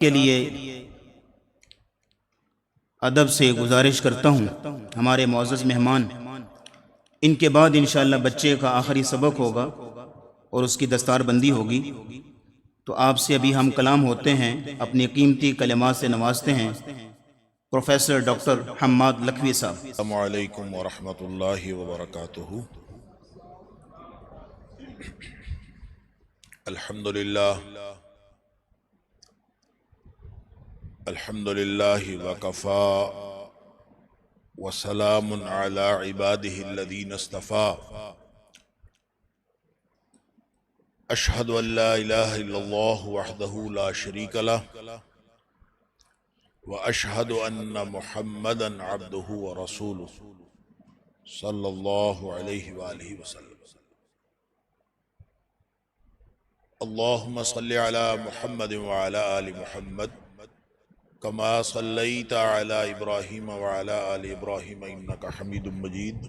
کے لیے ادب سے گزارش کرتا ہوں ہمارے معزز مہمان، ان کے بعد انشاءاللہ بچے کا آخری سبق ہوگا اور اس کی دستار بندی ہوگی، تو آپ سے ابھی ہم کلام ہوتے ہیں، اپنی قیمتی کلمات سے نوازتے ہیں پروفیسر ڈاکٹر حماد لکھوی صاحب۔ السلام علیکم ورحمۃ اللہ وبرکاتہ۔ الحمد للہ وکفی وسلام علی عبادہ الذین اصطفی، اشہد ان لا الہ الا اللہ وحدہ لا شریک لہ واشہد ان محمدا عبدہ ورسولہ صلی اللہ علیہ وآلہ وسلم۔ اللہم صلی علی محمد وعلی آل محمد کما صلیت علی ابراہیم وعلی آل ابراہیم انک حمید مجید۔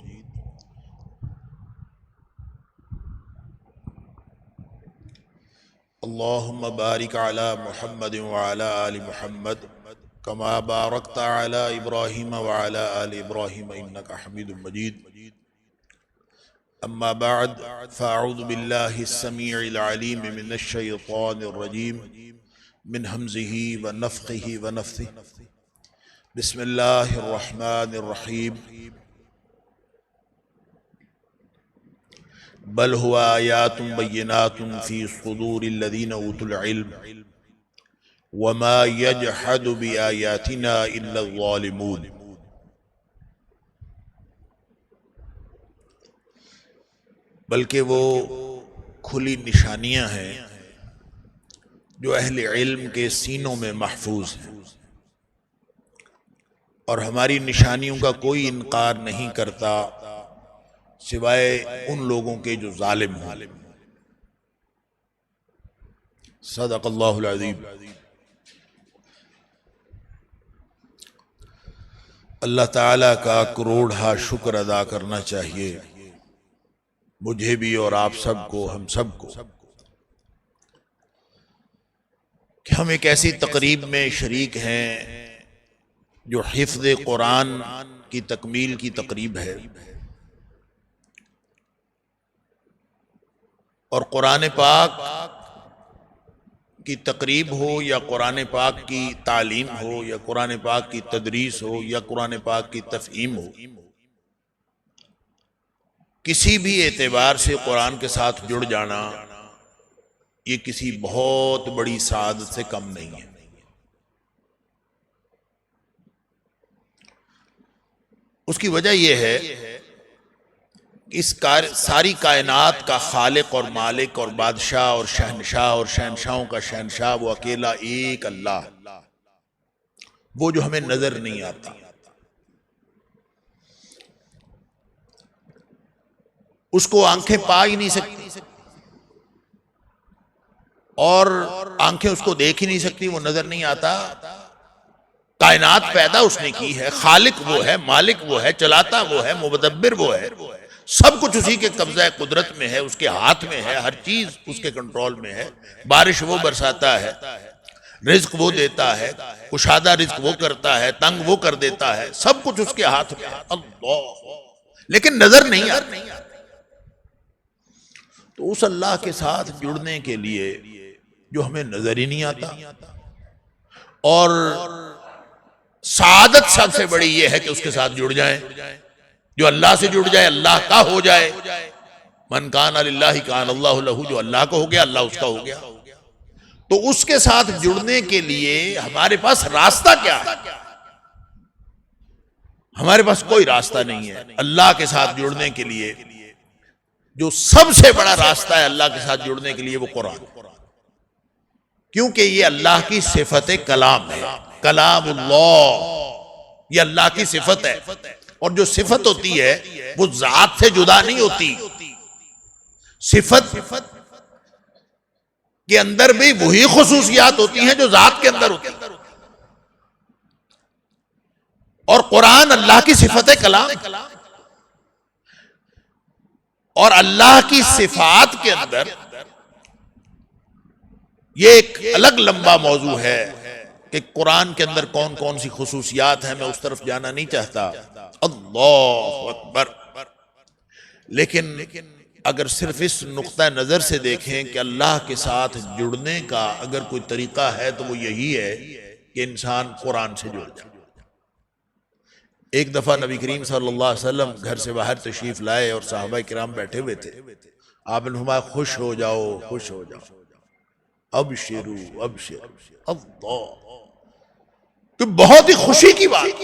اللہم بارک علی محمد وعلی آل محمد کما بارکت علی ابراہیم وعلی آل ابراہیم انک حمید مجید۔ اما بعد فاعوذ باللہ السمیع العلیم من الشیطان الرجیم من ہمزہ ونفخہ ونفثہ، بسم اللہ الرحمن الرحیم۔ بل هو آیات بینات فی صدور الذین اوتوا العلم وما یجحد بآیاتنا الا الظالمون۔ بلکہ وہ کھلی نشانیاں ہیں جو اہل علم کے سینوں میں محفوظ ہیں، اور ہماری نشانیوں کا کوئی انکار نہیں کرتا سوائے ان لوگوں کے جو ظالم ہیں۔ صدق اللہ العظیم۔ اللہ تعالیٰ کا کروڑہا شکر ادا کرنا چاہیے، مجھے بھی اور آپ سب کو، ہم سب کو، کہ ہم ایک ایسی تقریب میں شریک ہیں جو حفظ قرآن کی تکمیل کی تقریب ہے، اور قرآن پاک کی تقریب ہو یا قرآن پاک کی تعلیم ہو یا قرآن پاک کی تدریس ہو یا قرآن پاک کی تفہیم ہو، کسی بھی اعتبار سے قرآن کے ساتھ جڑ جانا یہ کسی بہت بڑی سعادت سے کم نہیں ہے۔ اس کی وجہ یہ ہے کہ اس ساری کائنات کا خالق اور مالک اور بادشاہ اور شہنشاہ اور شہنشاہوں کا شہنشاہ وہ اکیلا ایک اللہ، وہ جو ہمیں نظر نہیں آتا۔ اس کو آنکھیں پا ہی نہیں سکتی اور آنکھیں اس کو دیکھ ہی نہیں سکتی، وہ نظر نہیں آتا۔ کائنات پیدا اس نے کی ہے، خالق وہ ہے، مالک وہ ہے، چلاتا وہ ہے، مدبر وہ ہے، سب کچھ اسی کے قبضہ قدرت میں ہے، اس کے ہاتھ میں ہے، ہر چیز اس کے کنٹرول میں ہے۔ بارش وہ برساتا ہے، رزق وہ دیتا ہے، کشادہ رزق وہ کرتا ہے، تنگ وہ کر دیتا ہے، سب کچھ اس کے ہاتھ میں ہے، اللہ، لیکن نظر نہیں آتا۔ تو اس اللہ کے ساتھ جڑنے کے لیے جو ہمیں نظر ہی نہیں آتا، اور سعادت سب سے بڑی یہ ہے کہ اس کے ساتھ جڑ جائیں، جو اللہ سے جڑ جائے اللہ کا ہو جائے۔ من کان للہ کان اللہ لہ، جو اللہ کا ہو گیا اللہ اس کا ہو گیا۔ تو اس کے ساتھ جڑنے کے لیے ہمارے پاس راستہ کیا ہے؟ ہمارے پاس کوئی راستہ نہیں ہے۔ اللہ کے ساتھ جڑنے کے لیے جو سب سے بڑا راستہ ہے اللہ کے ساتھ جڑنے کے لیے وہ قرآن، کیونکہ یہ اللہ کی صفت کلام ہے، کلام اللہ، یہ اللہ کی صفت ہے، اور جو صفت ہوتی ہے وہ ذات سے جدا نہیں ہوتی۔ صفت کے اندر بھی وہی خصوصیات ہوتی ہیں جو ذات کے اندر ہوتی ہیں، اور قرآن اللہ کی صفت کلام، اور اللہ کی صفات کے اندر یہ ایک الگ لمبا موضوع ہے کہ قرآن کے اندر کون کون سی خصوصیات ہیں، میں اس طرف جانا نہیں چاہتا، اللہ اکبر۔ لیکن اگر صرف اس نقطہ نظر سے دیکھیں کہ اللہ کے ساتھ جڑنے کا اگر کوئی طریقہ ہے تو وہ یہی ہے کہ انسان قرآن سے جڑ جائے۔ ایک دفعہ نبی کریم صلی اللہ علیہ وسلم گھر سے باہر تشریف لائے اور صحابہ کرام بیٹھے ہوئے تھے۔ آپ نے فرمایا خوش ہو جاؤ، خوش ہو جاؤ، ابشروا ابشروا، اللہ، تو بہت ہی خوشی کی بات،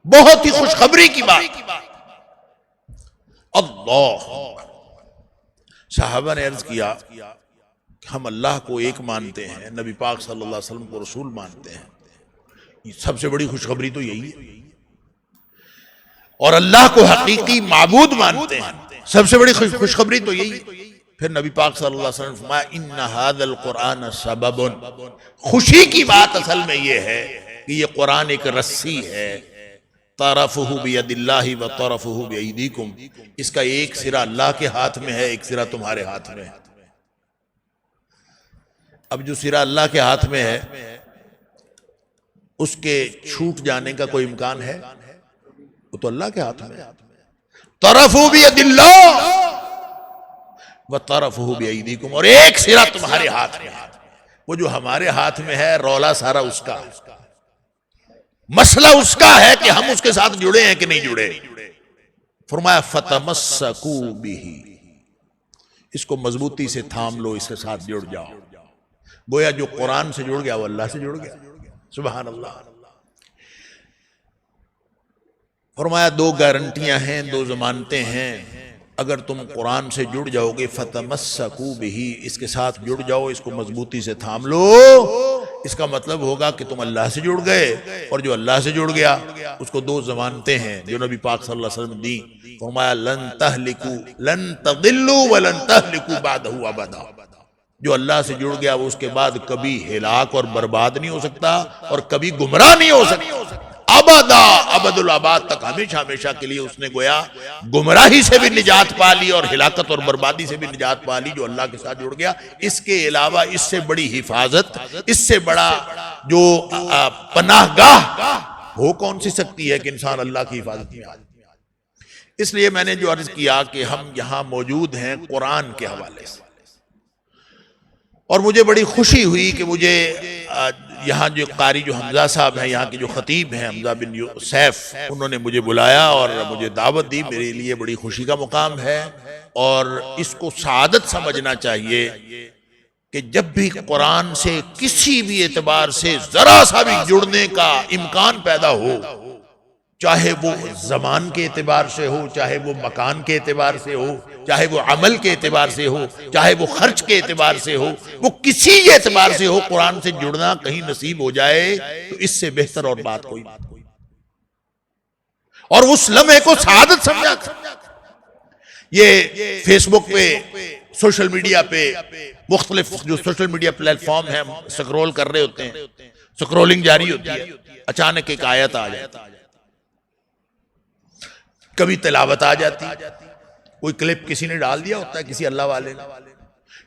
بہت ہی خوشخبری کی بات، اللہ۔ صحابہ نے عرض کیا کہ ہم اللہ کو ایک مانتے ہیں، نبی پاک صلی اللہ علیہ وسلم کو رسول مانتے ہیں، سب سے بڑی خوشخبری تو یہی ہے، اور اللہ کو حقیقی معبود مانتے ہیں، سب سے بڑی خوشخبری تو یہی ہے۔ پھر نبی پاک صلی اللہ علیہ وسلم فرمایا ان ھذا القرآن سبب، خوشی کی بات اصل میں یہ ہے کہ یہ قرآن ایک رسی ہے، طرفہ بید اللہ و طرفہ بایدیکم، اس کا ایک سرا اللہ کے ہاتھ میں ہے، ایک سرا تمہارے ہاتھ میں ہے۔ اب جو سرا اللہ کے ہاتھ میں ہے اس کے چھوٹ جانے کا کوئی امکان ہے؟ وہ تو اللہ کے ہاتھ میں ہے۔ طرفہ بید اللہ و طرفہ بایدیکم، اور ایک سرا تمہارے ہاتھ میں ہے۔ وہ جو ہمارے ہاتھ میں ہے رولا سارا اس کا، مسئلہ اس کا ہے کہ ہم اس کے ساتھ جڑے ہیں کہ نہیں جڑے۔ فرمایا فتمسکوا بہ، اس کو مضبوطی سے تھام لو، اس کے ساتھ جڑ جاؤ۔ گویا جو قرآن سے جڑ گیا وہ اللہ سے جڑ گیا، سبحان اللہ۔ فرمایا دو گارنٹیاں ہیں، دو ضمانتیں ہیں، اگر تم قرآن سے جڑ جاؤ گے فتمسکوا بہ، اس کے ساتھ جڑ جاؤ، اس کو مضبوطی سے تھام لو، اس کا مطلب ہوگا کہ تم اللہ سے جڑ گئے، اور جو اللہ سے جڑ گیا اس کو دو ضمانتیں ہیں جو نبی پاک صلی اللہ علیہ وسلم دی۔ فرمایا لن تہلکوا لن تضلوا ولن تہلکوا بعدہ ابدا، جو اللہ سے جڑ گیا وہ اس کے بعد کبھی ہلاک اور برباد نہیں ہو سکتا، اور کبھی گمراہ نہیں ہو سکتا، ابدا، ابد الاباد تک، ہمیشہ ہمیشہ کے لیے اس نے گویا گمراہی سے بھی نجات پا لی اور ہلاکت اور بربادی سے بھی نجات پا لی جو اللہ کے ساتھ جڑ گیا۔ اس کے علاوہ اس سے بڑی حفاظت، اس سے بڑا جو پناہ گاہ ہو کون سی سکتی ہے کہ انسان اللہ کی حفاظت میں آ جائے۔ اس لیے میں نے جو عرض کیا کہ ہم یہاں موجود ہیں قرآن کے حوالے سے، اور مجھے بڑی خوشی ہوئی کہ مجھے یہاں جو قاری جو حمزہ صاحب ہیں، یہاں کے جو خطیب ہیں حمزہ بن سیف، انہوں نے مجھے بلایا اور مجھے دعوت دی، میرے لیے بڑی خوشی کا مقام ہے، اور اس کو سعادت سمجھنا چاہیے کہ جب بھی قرآن سے کسی بھی اعتبار سے ذرا سا بھی جڑنے کا امکان پیدا ہو، چاہے وہ زمان کے اعتبار سے ہو، چاہے وہ مکان کے اعتبار سے ہو، چاہے وہ عمل کے اعتبار سے ہو، چاہے وہ خرچ کے اعتبار سے ہو، وہ کسی اعتبار سے ہو، قرآن سے جڑنا کہیں نصیب ہو جائے تو اس سے بہتر اور بات کوئی نہیں، اور اس لمحے کو سعادت سمجھا۔ یہ فیس بک پہ، سوشل میڈیا پہ، مختلف جو سوشل میڈیا پلیٹ فارم ہیں، سکرول کر رہے ہوتے ہیں، سکرولنگ جاری ہوتی ہے، اچانک ایک آیت آ جاتی ہے، کبھی تلاوت آ جاتی، کوئی کلپ کسی نے ڈال دیا ہوتا ہے، کسی اللہ والے نے،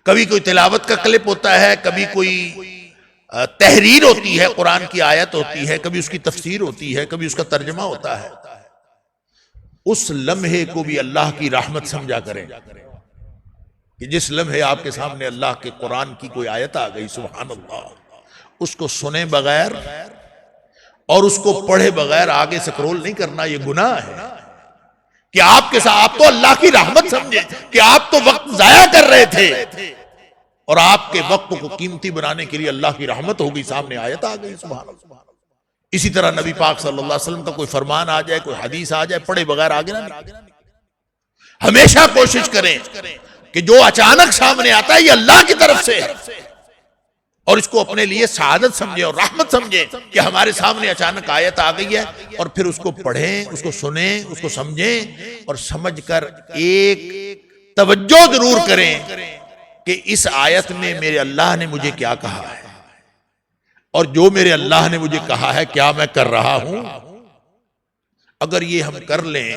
کبھی کوئی تلاوت کا کلپ ہوتا ہے، کبھی کوئی تحریر ہوتی ہے، قرآن کی آیت ہوتی ہے، کبھی اس کی تفسیر ہوتی ہے، کبھی اس کا ترجمہ ہوتا ہے۔ اس لمحے کو بھی اللہ کی رحمت سمجھا کریں کہ جس لمحے آپ کے سامنے اللہ کے قرآن کی کوئی آیت آ گئی، سبحان اللہ، اس کو سنے بغیر اور اس کو پڑھے بغیر آگے سکرول نہیں کرنا، یہ گناہ ہے کہ آپ کے ساتھ، آپ تو اللہ کی رحمت سمجھے کہ آپ تو وقت ضائع کر رہے تھے، اور آپ کے وقت کو قیمتی بنانے کے لیے اللہ کی رحمت ہوگی، سامنے آیت آ گئی، سبحان اللہ۔ اسی طرح نبی پاک صلی اللہ علیہ وسلم کا کوئی فرمان آ جائے، کوئی حدیث آ جائے، پڑھے بغیر آگے نہ نکلیں۔ ہمیشہ کوشش کریں کہ جو اچانک سامنے آتا ہے یہ اللہ کی طرف سے ہے، اور اس کو اپنے لیے سعادت سمجھیں اور رحمت سمجھیں کہ ہمارے سامنے اچانک آیت آ گئی ہے، اور پھر اس کو پڑھیں، اس کو سنیں، اس کو سمجھیں، اور سمجھ کر ایک توجہ ضرور کریں کہ اس آیت میں میرے اللہ نے مجھے کیا کہا ہے، اور جو میرے اللہ نے مجھے کہا ہے کیا میں کر رہا ہوں۔ اگر یہ ہم کر لیں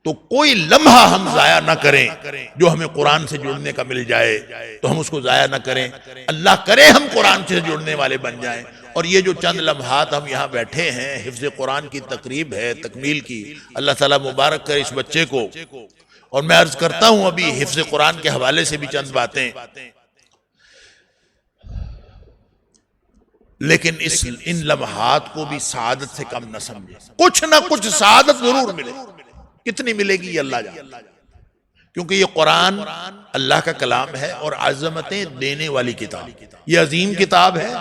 تو کوئی لمحہ ہم ضائع نہ کریں جو ہمیں قرآن سے جڑنے کا مل جائے تو ہم اس کو ضائع نہ کریں. اللہ کرے ہم قرآن سے جڑنے والے بن جائیں. اور یہ جو چند لمحات ہم یہاں بیٹھے ہیں، حفظ قرآن کی تقریب ہے، تکمیل کی، اللہ تعالیٰ مبارک کرے اس بچے کو. اور میں عرض کرتا ہوں ابھی حفظ قرآن کے حوالے سے بھی چند باتیں، لیکن ان لمحات کو بھی سعادت سے کم نہ سمجھے. کچھ نہ کچھ سعادت ضرور ملے، کتنی ملے گی یہ اللہ جانے، کیونکہ یہ قرآن اللہ کا کلام ہے اور عظمتیں دینے والی کتاب. یہ عظیم کتاب ہے،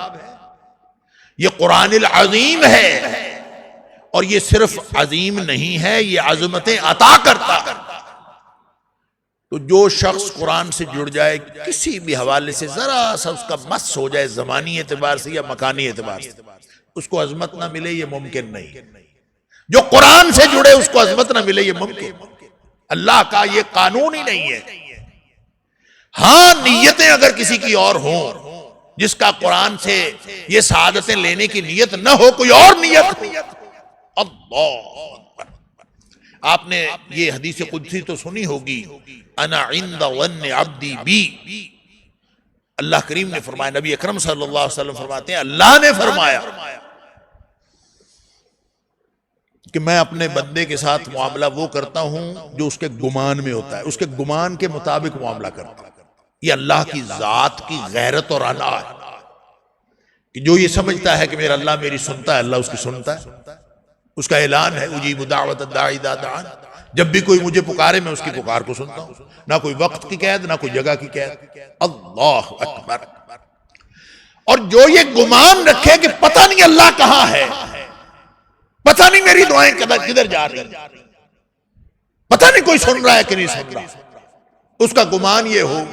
یہ قرآن العظیم ہے، اور یہ صرف عظیم نہیں ہے، یہ عظمتیں عطا کرتا ہے. تو جو شخص قرآن سے جڑ جائے، کسی بھی حوالے سے ذرا سا اس کا مس ہو جائے، زمانی اعتبار سے یا مکانی اعتبار سے، اس کو عظمت نہ ملے، یہ ممکن نہیں. جو قرآن سے جڑے اس کو عظمت نہ ملے، یہ ممکن. اللہ کا یہ قانون ہی نہیں ہے. ہاں نیتیں اگر کسی کی اور ہوں، جس کا قرآن سے یہ سعادتیں لینے کی نیت نہ ہو، کوئی اور نیت، اللہ اکبر. آپ نے یہ حدیث قدسی تو سنی ہوگی، انا عند ظن عبدی بی. اللہ کریم نے فرمایا، نبی اکرم صلی اللہ علیہ وسلم فرماتے ہیں، اللہ نے فرمایا کہ میں اپنے بندے کے ساتھ معاملہ وہ کرتا ہوں جو اس کے گمان میں ہوتا ہے، اس کے گمان کے مطابق معاملہ کرتا ہے. یہ اللہ کی ذات کی غیرت اور انا ہے کہ جو یہ سمجھتا ہے کہ میرا اللہ میری سنتا ہے، اللہ اس کی سنتا ہے. اس کا اعلان ہے، اجیب دعوت الداعی اذا دعان. جب بھی کوئی مجھے پکارے میں اس کی پکار کو سنتا ہوں. نہ کوئی وقت کی قید، نہ کوئی جگہ کی قید. اللہ اکبر. اور جو یہ گمان رکھے کہ پتہ نہیں اللہ کہاں ہے، پتہ نہیں میری دعائیں کدھر جا رہی ہیں، پتہ نہیں کوئی سن رہا ہے کہ نہیں سن رہا، اس کا گمان یہ ہو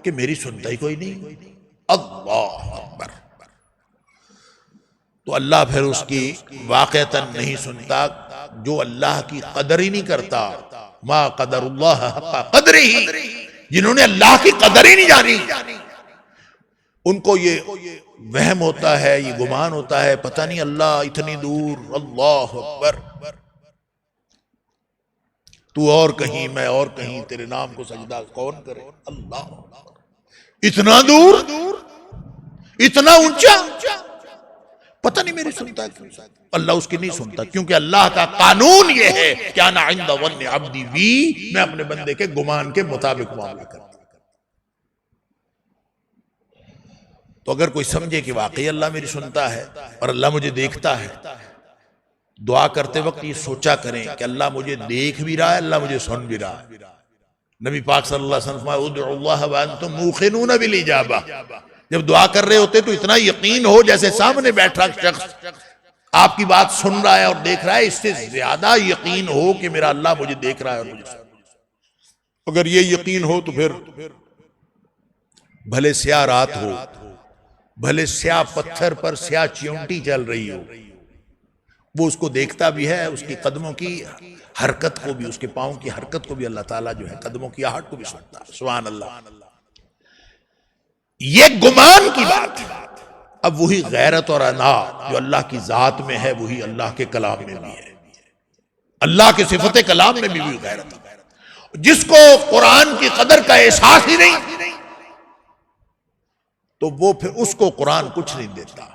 کہ میری سنتا ہی کوئی نہیں. اللہ اکبر. تو اللہ پھر اس کی واقعتاً نہیں سنتا. جو اللہ کی قدر ہی نہیں کرتا، ما قدر اللہ حق قدر ہی، جنہوں نے اللہ کی قدر ہی نہیں جانی، ان کو یہ وہم ہوتا ہے، یہ گمان ہوتا ہے، پتہ نہیں اللہ اتنی دور. اللہ اکبر. تو اور کہیں، میں اور کہیں، تیرے نام کو سجدہ کون کرے. اللہ اتنا دور، اتنا اونچا، پتہ نہیں میری سنتا ہے. اللہ اس کی نہیں سنتا، کیونکہ اللہ کا قانون یہ ہے کہ انا عند ظن عبدی بی، میں اپنے بندے کے گمان کے مطابق معاملہ کرتا ہوں. تو اگر کوئی سمجھے کہ واقعی اللہ میری سنتا ہے اور اللہ مجھے دیکھتا ہے، دعا کرتے وقت یہ سوچا کریں کہ اللہ مجھے دیکھ بھی رہا ہے، اللہ مجھے سن بھی رہا ہے. نبی پاک صلی اللہ علیہ وسلم فرمایا، ادعوا اللہ وانتم موقنون بالاجابہ. جب دعا کر رہے ہوتے تو اتنا یقین ہو جیسے سامنے بیٹھا شخص آپ کی بات سن رہا ہے اور دیکھ رہا ہے، اس سے زیادہ یقین ہو کہ میرا اللہ مجھے دیکھ رہا ہے اور مجھے سن رہا ہے. اگر یہ یقین ہو تو پھر بھلے سیاہ رات ہو، بھلے سیاہ پتھر پر سیاہ چیونٹی چل رہی ہو، وہ اس کو دیکھتا بھی ہے، اس کی قدموں کی حرکت کو بھی، اس کے پاؤں کی حرکت کو بھی اللہ تعالیٰ جو ہے قدموں کی آہٹ کو بھی سنتا ہے. سبحان اللہ. یہ گمان کی بات ہے. اب وہی غیرت اور انا جو اللہ کی ذات میں ہے، وہی اللہ کے کلام میں بھی ہے. اللہ کے صفت کلام میں بھی غیرت ہے. جس کو قرآن کی قدر کا احساس ہی نہیں، تو وہ پھر اس کو قرآن کچھ نہیں دیتا.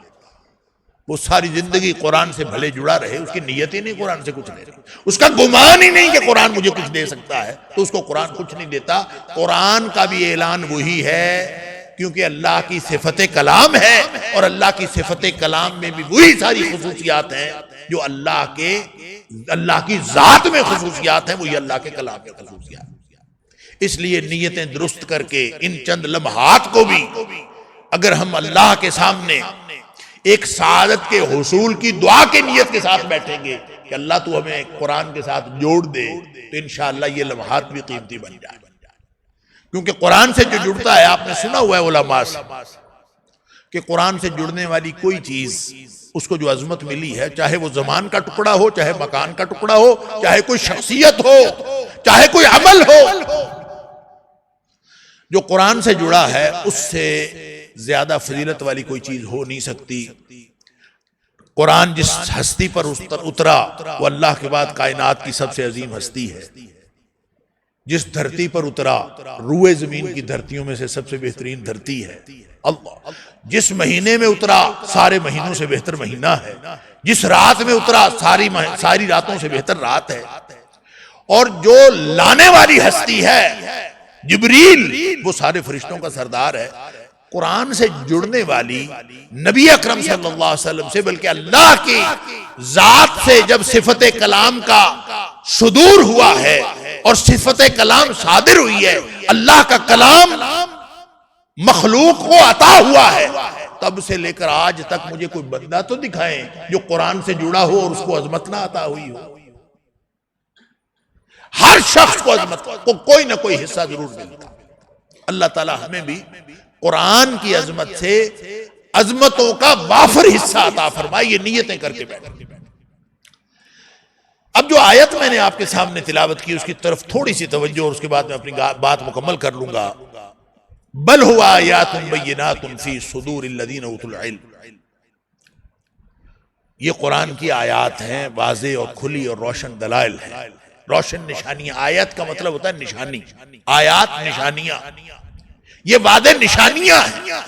وہ ساری زندگی قرآن سے بھلے جڑا رہے، اس کی نیت ہی نہیں قرآن سے کچھ دے رہی، اس کا گمان ہی نہیں کہ قرآن مجھے کچھ دے سکتا ہے، تو اس کو قرآن کچھ نہیں دیتا. قرآن کا بھی اعلان وہی ہے، کیونکہ اللہ کی صفت کلام ہے، اور اللہ کی صفت کلام میں بھی وہی ساری خصوصیات ہیں جو اللہ کی ذات میں خصوصیات ہیں، وہی اللہ کے کلام میں خصوصیات. اس لیے نیتیں درست کر کے ان چند لمحات کو بھی اگر ہم اللہ کے سامنے ایک سعادت کے حصول کی دعا کے نیت کے ساتھ بیٹھیں گے کہ اللہ تو ہمیں قرآن کے ساتھ جوڑ دے، تو انشاءاللہ یہ لمحات بھی قیمتی بن جائیں. کیونکہ قرآن سے جو جڑتا ہے، آپ نے سنا ہوا ہے علماء سے کہ قرآن سے جڑنے والی کوئی چیز، اس کو جو عظمت ملی ہے، چاہے وہ زمان کا ٹکڑا ہو، چاہے مکان کا ٹکڑا ہو، چاہے کوئی شخصیت ہو، چاہے کوئی عمل ہو، جو قرآن سے جڑا ہے اس سے زیادہ فضیلت والی کوئی چیز ہو نہیں سکتی. قرآن جس ہستی پر اترا وہ اللہ کے بعد کائنات کی سب سے عظیم ہستی ہے. جس دھرتی پر اترا روئے زمین کی دھرتیوں میں سے سب سے بہترین دھرتی ہے اللہ، جس مہینے میں اترا سارے مہینوں سے بہتر مہینہ ہے، جس رات میں اترا ساری راتوں سے بہتر رات ہے، اور جو لانے والی ہستی ہے جبریل وہ سارے فرشتوں کا سردار ہے، قرآن سے جڑنے والی نبی اکرم صلی اللہ علیہ وسلم سے بلکہ اللہ کی ذات سے جب صفت کلام کا صدور ہوا ہے اور صفت کلام صادر ہوئی ہے، اللہ کا کلام مخلوق کو عطا ہوا ہے، تب سے لے کر آج تک مجھے کوئی بندہ تو دکھائیں جو قرآن سے جڑا ہو اور اس کو عظمت نہ عطا ہوئی ہو۔ ہر شخص کو عظمت کو کوئی نہ کوئی حصہ ضرور ملتا۔ اللہ تعالی ہمیں بھی قرآن کی عظمت سے عظمتوں کا وافر حصہ عطا فرمائے، یہ نیتیں کر کے بیٹھ۔ اب جو آیت میں نے آپ کے سامنے تلاوت کی اس کی طرف تھوڑی سی توجہ اور اس کے بعد میں اپنی بات مکمل کر لوں گا۔ بل ہوا آیات بینات فی صدور الذین اوتوا العلم، یہ قرآن کی آیات ہیں، واضح اور کھلی اور روشن دلائل ہیں، روشن نشانیاں۔ آیت کا مطلب ہوتا ہے نشانی، آیات نشانیاں، یہ واضح نشانیاں ہیں۔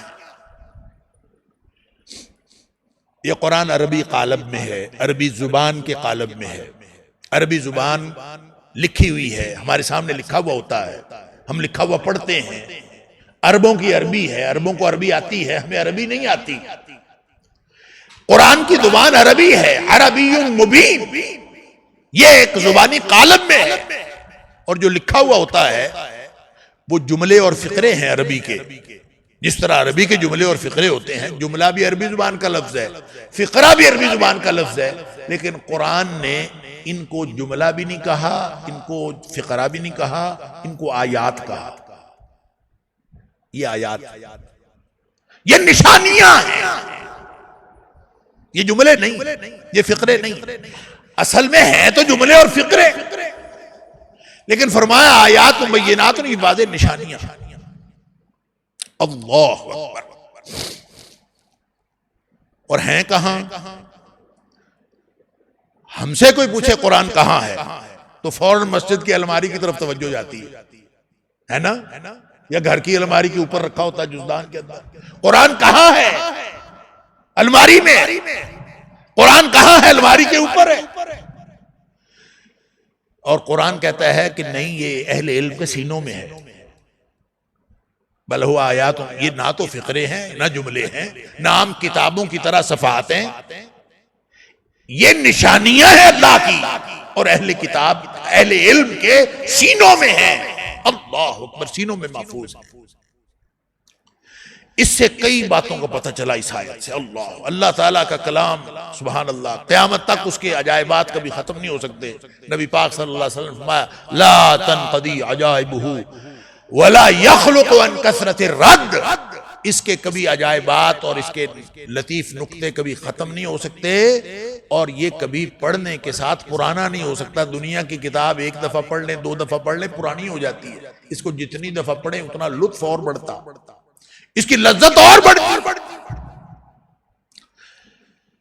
یہ قرآن عربی قالب میں ہے، عربی زبان کے قالب میں ہے، عربی زبان لکھی ہوئی ہے، ہمارے سامنے لکھا ہوا ہوتا ہے، ہم لکھا ہوا پڑھتے ہیں۔ عربوں کی عربی ہے، عربوں کو عربی آتی ہے، ہمیں عربی نہیں آتی۔ قرآن کی زبان عربی ہے، عربی مبین، یہ ایک زبانی قالب میں ہے، اور جو لکھا ہوا ہوتا ہے وہ جملے اور فقرے ہیں عربی کے۔ جس طرح عربی کے جملے اور فقرے ہوتے ہیں، جملہ بھی عربی زبان کا لفظ ہے، فقرہ بھی عربی زبان کا لفظ ہے، لیکن قرآن نے ان کو جملہ بھی نہیں کہا، ان کو فقرہ بھی نہیں کہا، ان کو آیات کہا۔ یہ آیات، یہ نشانیاں ہیں، یہ جملے نہیں، یہ فقرے نہیں، اصل میں ہیں تو جملے اور فقرے، لیکن فرمایا آیات بینات، یہ واضح نشانیاں۔ اللہ اکبر۔ اور ہیں کہاں؟ ہم سے کوئی پوچھے قرآن کہاں ہے تو فوراً مسجد کی الماری کی طرف توجہ جاتی ہے نا، یا گھر کی الماری کے اوپر رکھا ہوتا ہے جزدان کے اندر۔ قرآن کہاں ہے؟ الماری میں۔ قرآن کہاں ہے؟ الماری کے اوپر ہے۔ اور قرآن کہتا ہے کہ نہیں، یہ اہل علم کے سینوں میں ہے۔ بل ہوا آیات، یہ نہ تو فقرے ہیں نہ جملے ہیں نہ عام کتابوں کی طرح صفحاتیں، یہ نشانیاں ہیں اللہ کی، اور اہل کتاب اہل علم کے سینوں میں ہیں۔ اللہ اکبر، سینوں میں محفوظ ہے۔ اس سے کئی باتوں کا پتہ چلا اس آیت سے۔ اللہ تعالیٰ کا کلام سبحان اللہ، قیامت تک اس کے عجائبات کبھی ختم نہیں ہو سکتے۔ نبی پاک صلی اللہ علیہ وسلم فرمایا لا تنقضی عجائبہ ولا یخلق عن کثرت الرد، اس کے کبھی عجائبات اور اس کے لطیف نکتے کبھی ختم نہیں ہو سکتے، اور یہ کبھی پڑھنے کے ساتھ پرانا نہیں ہو سکتا۔ دنیا کی کتاب ایک دفعہ پڑھ لیں، دو دفعہ پڑھ لیں، پرانی ہو جاتی ہے۔ اس کو جتنی دفعہ پڑھیں اتنا لطف اور بڑھتا، اس کی لذت اور بڑھتی۔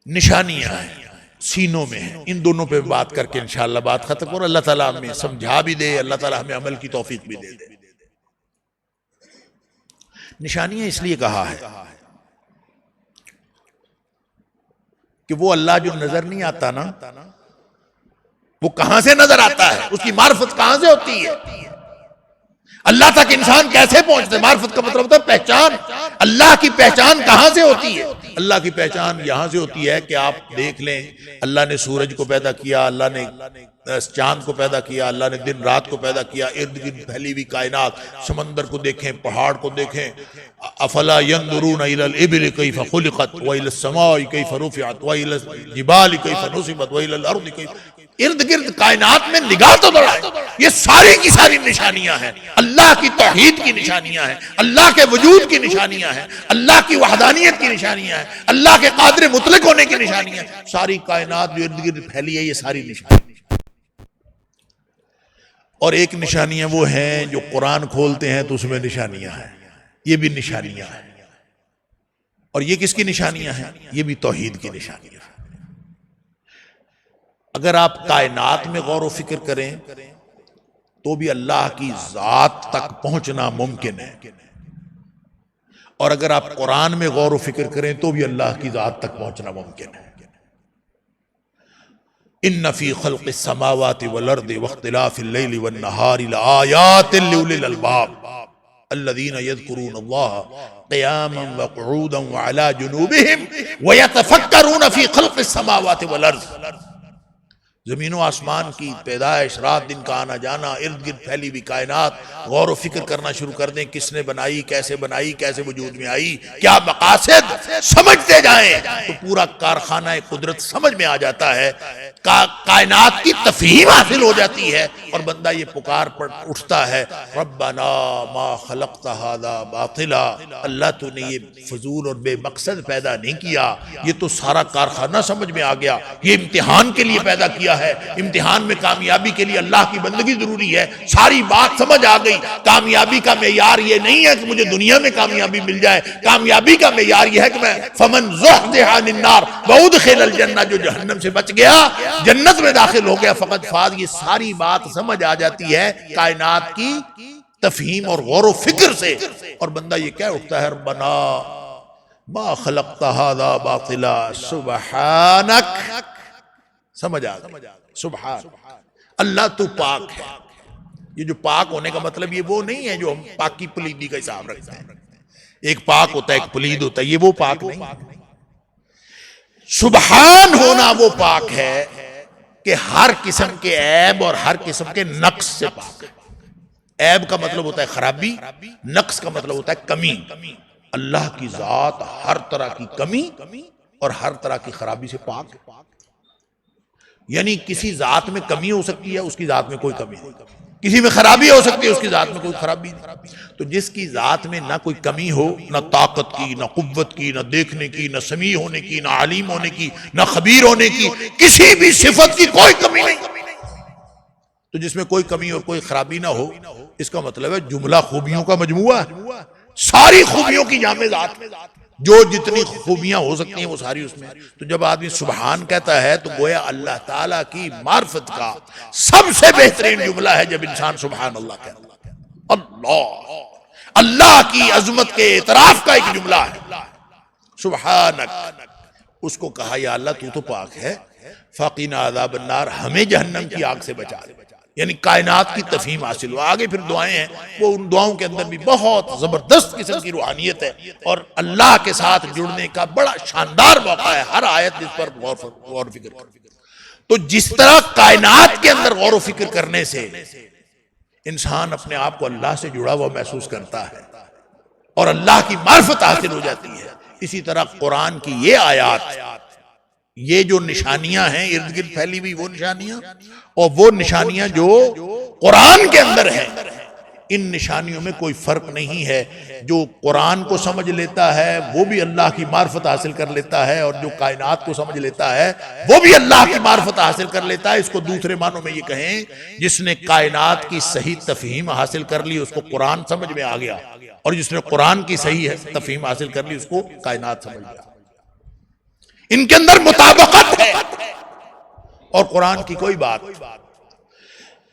نشانیاں ہیں، سینوں میں ہیں، ان دونوں پہ بات کر کے انشاءاللہ بات ختم کرو۔ اللہ تعالیٰ ہمیں سمجھا بھی دے، اللہ تعالیٰ ہمیں عمل کی توفیق بھی دے دے۔ نشانیاں اس لیے کہا ہے کہ وہ اللہ جو نظر نہیں آتا نا، وہ کہاں سے نظر آتا ہے؟ اس کی معرفت کہاں سے ہوتی ہے؟ اللہ تک انسان کیسے پہنچتے؟ معرفت کا مطلب ہوتا ہے پہچان۔ اللہ کی پہچان کہاں سے ہوتی ہے؟ اللہ کی پہچان یہاں سے ہوتی ہے کہ آپ دیکھ لیں، اللہ نے سورج کو پیدا کیا، اللہ نے چاند کو پیدا کیا، اللہ نے دن رات کو پیدا کیا، ارد گرد پھیلی ہوئی کائنات، سمندر کو دیکھیں، پہاڑ کو دیکھیں۔ افلا ينظرون الى الابل كيف خلقت والى السماء كيف رفعت والى الجبال كيف نصبت والى الارض كيف، ارد گرد کائنات میں نگاہ تو دوڑائیں۔ یہ ساری کی ساری نشانیاں ہیں، اللہ کی توحید کی نشانیاں ہیں، اللہ کے وجود کی نشانیاں ہیں، اللہ کی وحدانیت کی نشانیاں ہیں، اللہ کے قادر مطلق ہونے کی نشانیاں ہیں۔ ساری کائنات جو ارد گرد پھیلی ہے، یہ ساری نشانیاں۔ اور ایک نشانیاں وہ ہیں جو قرآن کھولتے ہیں تو اس میں نشانیاں ہیں، یہ بھی نشانیاں ہیں۔ اور یہ کس کی نشانیاں ہیں؟ یہ بھی توحید کی نشانیاں ہیں۔ اگر آپ کائنات میں غور و فکر کریں تو بھی اللہ کی ذات تک پہنچنا ممکن ہے، اور اگر آپ قرآن میں غور و فکر کریں تو بھی اللہ کی ذات تک پہنچنا ممکن ہے۔ ان فی خلق السماوات والارض واختلاف اللیل والنہار لآیات لأولی الالباب الذین یذکرون اللہ قیاما وقعودا وعلی جنوبہم ویتفکرون فی خلق السماوات والارض۔ زمین و آسمان کی پیدائش، رات دن کا آنا جانا، ارد گرد پھیلی ہوئی کائنات، غور و فکر کرنا شروع کر دیں، کس نے بنائی، کیسے وجود میں آئی، کیا مقاصد، سمجھتے جائیں تو پورا کارخانہ قدرت سمجھ میں آ جاتا ہے، کائنات کی تفہیم حاصل ہو جاتی ہے، اور بندہ یہ پکار پڑ اٹھتا ہے، ربنا ما خلقت ھذا باطلا، اللہ تو نے یہ فضول اور بے مقصد پیدا نہیں کیا، یہ تو سارا کارخانہ سمجھ میں آ گیا، یہ امتحان کے لیے پیدا کیا ہے، امتحان میں کامیابی کے لیے اللہ کی بندگی ضروری ہے، ساری بات سمجھ آ گئی۔ کامیابی کا معیار یہ نہیں ہے کہ مجھے دنیا میں کامیابی مل جائے، کامیابی کا معیار یہ ہے کہ میں فمن زحزح عن النار وادخل الجنہ، جو جہنم سے بچ گیا جنت میں داخل ہو گیا فقط فاز۔ یہ ساری بات سمجھ آ جاتی ہے کائنات کی تفہیم اور غور و فکر سے، اور بندہ یہ کہہ اٹھتا ہے ربنا ما خلقت ھذا باطلا سبحانک، سمجھ آ گئی، سبحان اللہ تو پاک ہے۔ یہ جو پاک ہونے کا مطلب یہ وہ نہیں ہے جو ہم پاکی پلیدی کا حساب رکھتے ہیں، ایک پاک ہوتا ہے ایک پلید ہوتا ہے، یہ وہ پاک نہیں۔ سبحان ہونا وہ پاک ہے کہ ہر قسم کے عیب اور ہر قسم کے نقص سے پاک ہے۔ عیب کا مطلب ہوتا ہے خرابی، نقص کا مطلب ہوتا ہے کمی۔ اللہ کی ذات ہر طرح کی کمی اور ہر طرح کی خرابی سے پاک ہے، یعنی کسی ذات میں کمی ہو سکتی ہے، اس کی ذات میں کوئی کمی نہیں، کسی میں خرابی ہو سکتی ہے، اس کی ذات میں کوئی خرابی نہیں۔ تو جس کی ذات میں نہ کوئی کمی ہو، نہ طاقت کی، نہ قوت کی، نہ دیکھنے کی، نہ سمیع ہونے کی، نہ علیم ہونے کی، نہ خبیر ہونے کی، کسی بھی صفت کی کوئی کمی نہیں، تو جس میں کوئی کمی اور کوئی خرابی نہ ہو، اس کا مطلب ہے جملہ خوبیوں کا مجموعہ ہے، ساری خوبیوں کی جامع ذات، جو جتنی خوبیاں ہو سکتی ہیں وہ ساری اس میں۔ تو جب آدمی سبحان کہتا ہے تو گویا اللہ تعالیٰ کی معرفت کا سب سے بہترین جملہ ہے جب انسان سبحان اللہ کہتا ہے۔ اللہ، اللہ کی عظمت کے اعتراف کا ایک جملہ ہے سبحانک۔ اس کو کہا یا اللہ تو پاک ہے، فقنا عذاب النار، ہمیں جہنم کی آگ سے بچا دے، یعنی کائنات کی تفہیم حاصل ہو۔ آگے پھر دعائیں ہیں، وہ ان دعاؤں کے اندر بھی بہت زبردست قسم کی روحانیت ہے، اور اللہ کے ساتھ جڑنے کا بڑا شاندار موقع ہے، ہر آیت جس پر غور و فکر کر۔ تو جس طرح کائنات کے اندر غور و فکر کرنے سے انسان اپنے آپ کو اللہ سے جڑا ہوا محسوس کرتا ہے اور اللہ کی معرفت حاصل ہو جاتی ہے، اسی طرح قرآن کی یہ آیات، یہ جو نشانیاں ہیں ارد گرد پھیلی ہوئی، وہ نشانیاں اور وہ نشانیاں جو قرآن کے اندر ہیں، ان نشانیوں میں کوئی فرق نہیں ہے۔ جو قرآن کو سمجھ لیتا ہے وہ بھی اللہ کی معرفت حاصل کر لیتا ہے، اور جو کائنات کو سمجھ لیتا ہے وہ بھی اللہ کی معرفت حاصل کر لیتا ہے۔ اس کو دوسرے معنوں میں یہ کہیں، جس نے کائنات کی صحیح تفہیم حاصل کر لی اس کو قرآن سمجھ میں آ گیا، اور جس نے قرآن کی صحیح تفہیم حاصل کر لی اس کو کائنات سمجھ گیا۔ ان کے اندر مطابقت ہے اور قرآن کی کوئی بات۔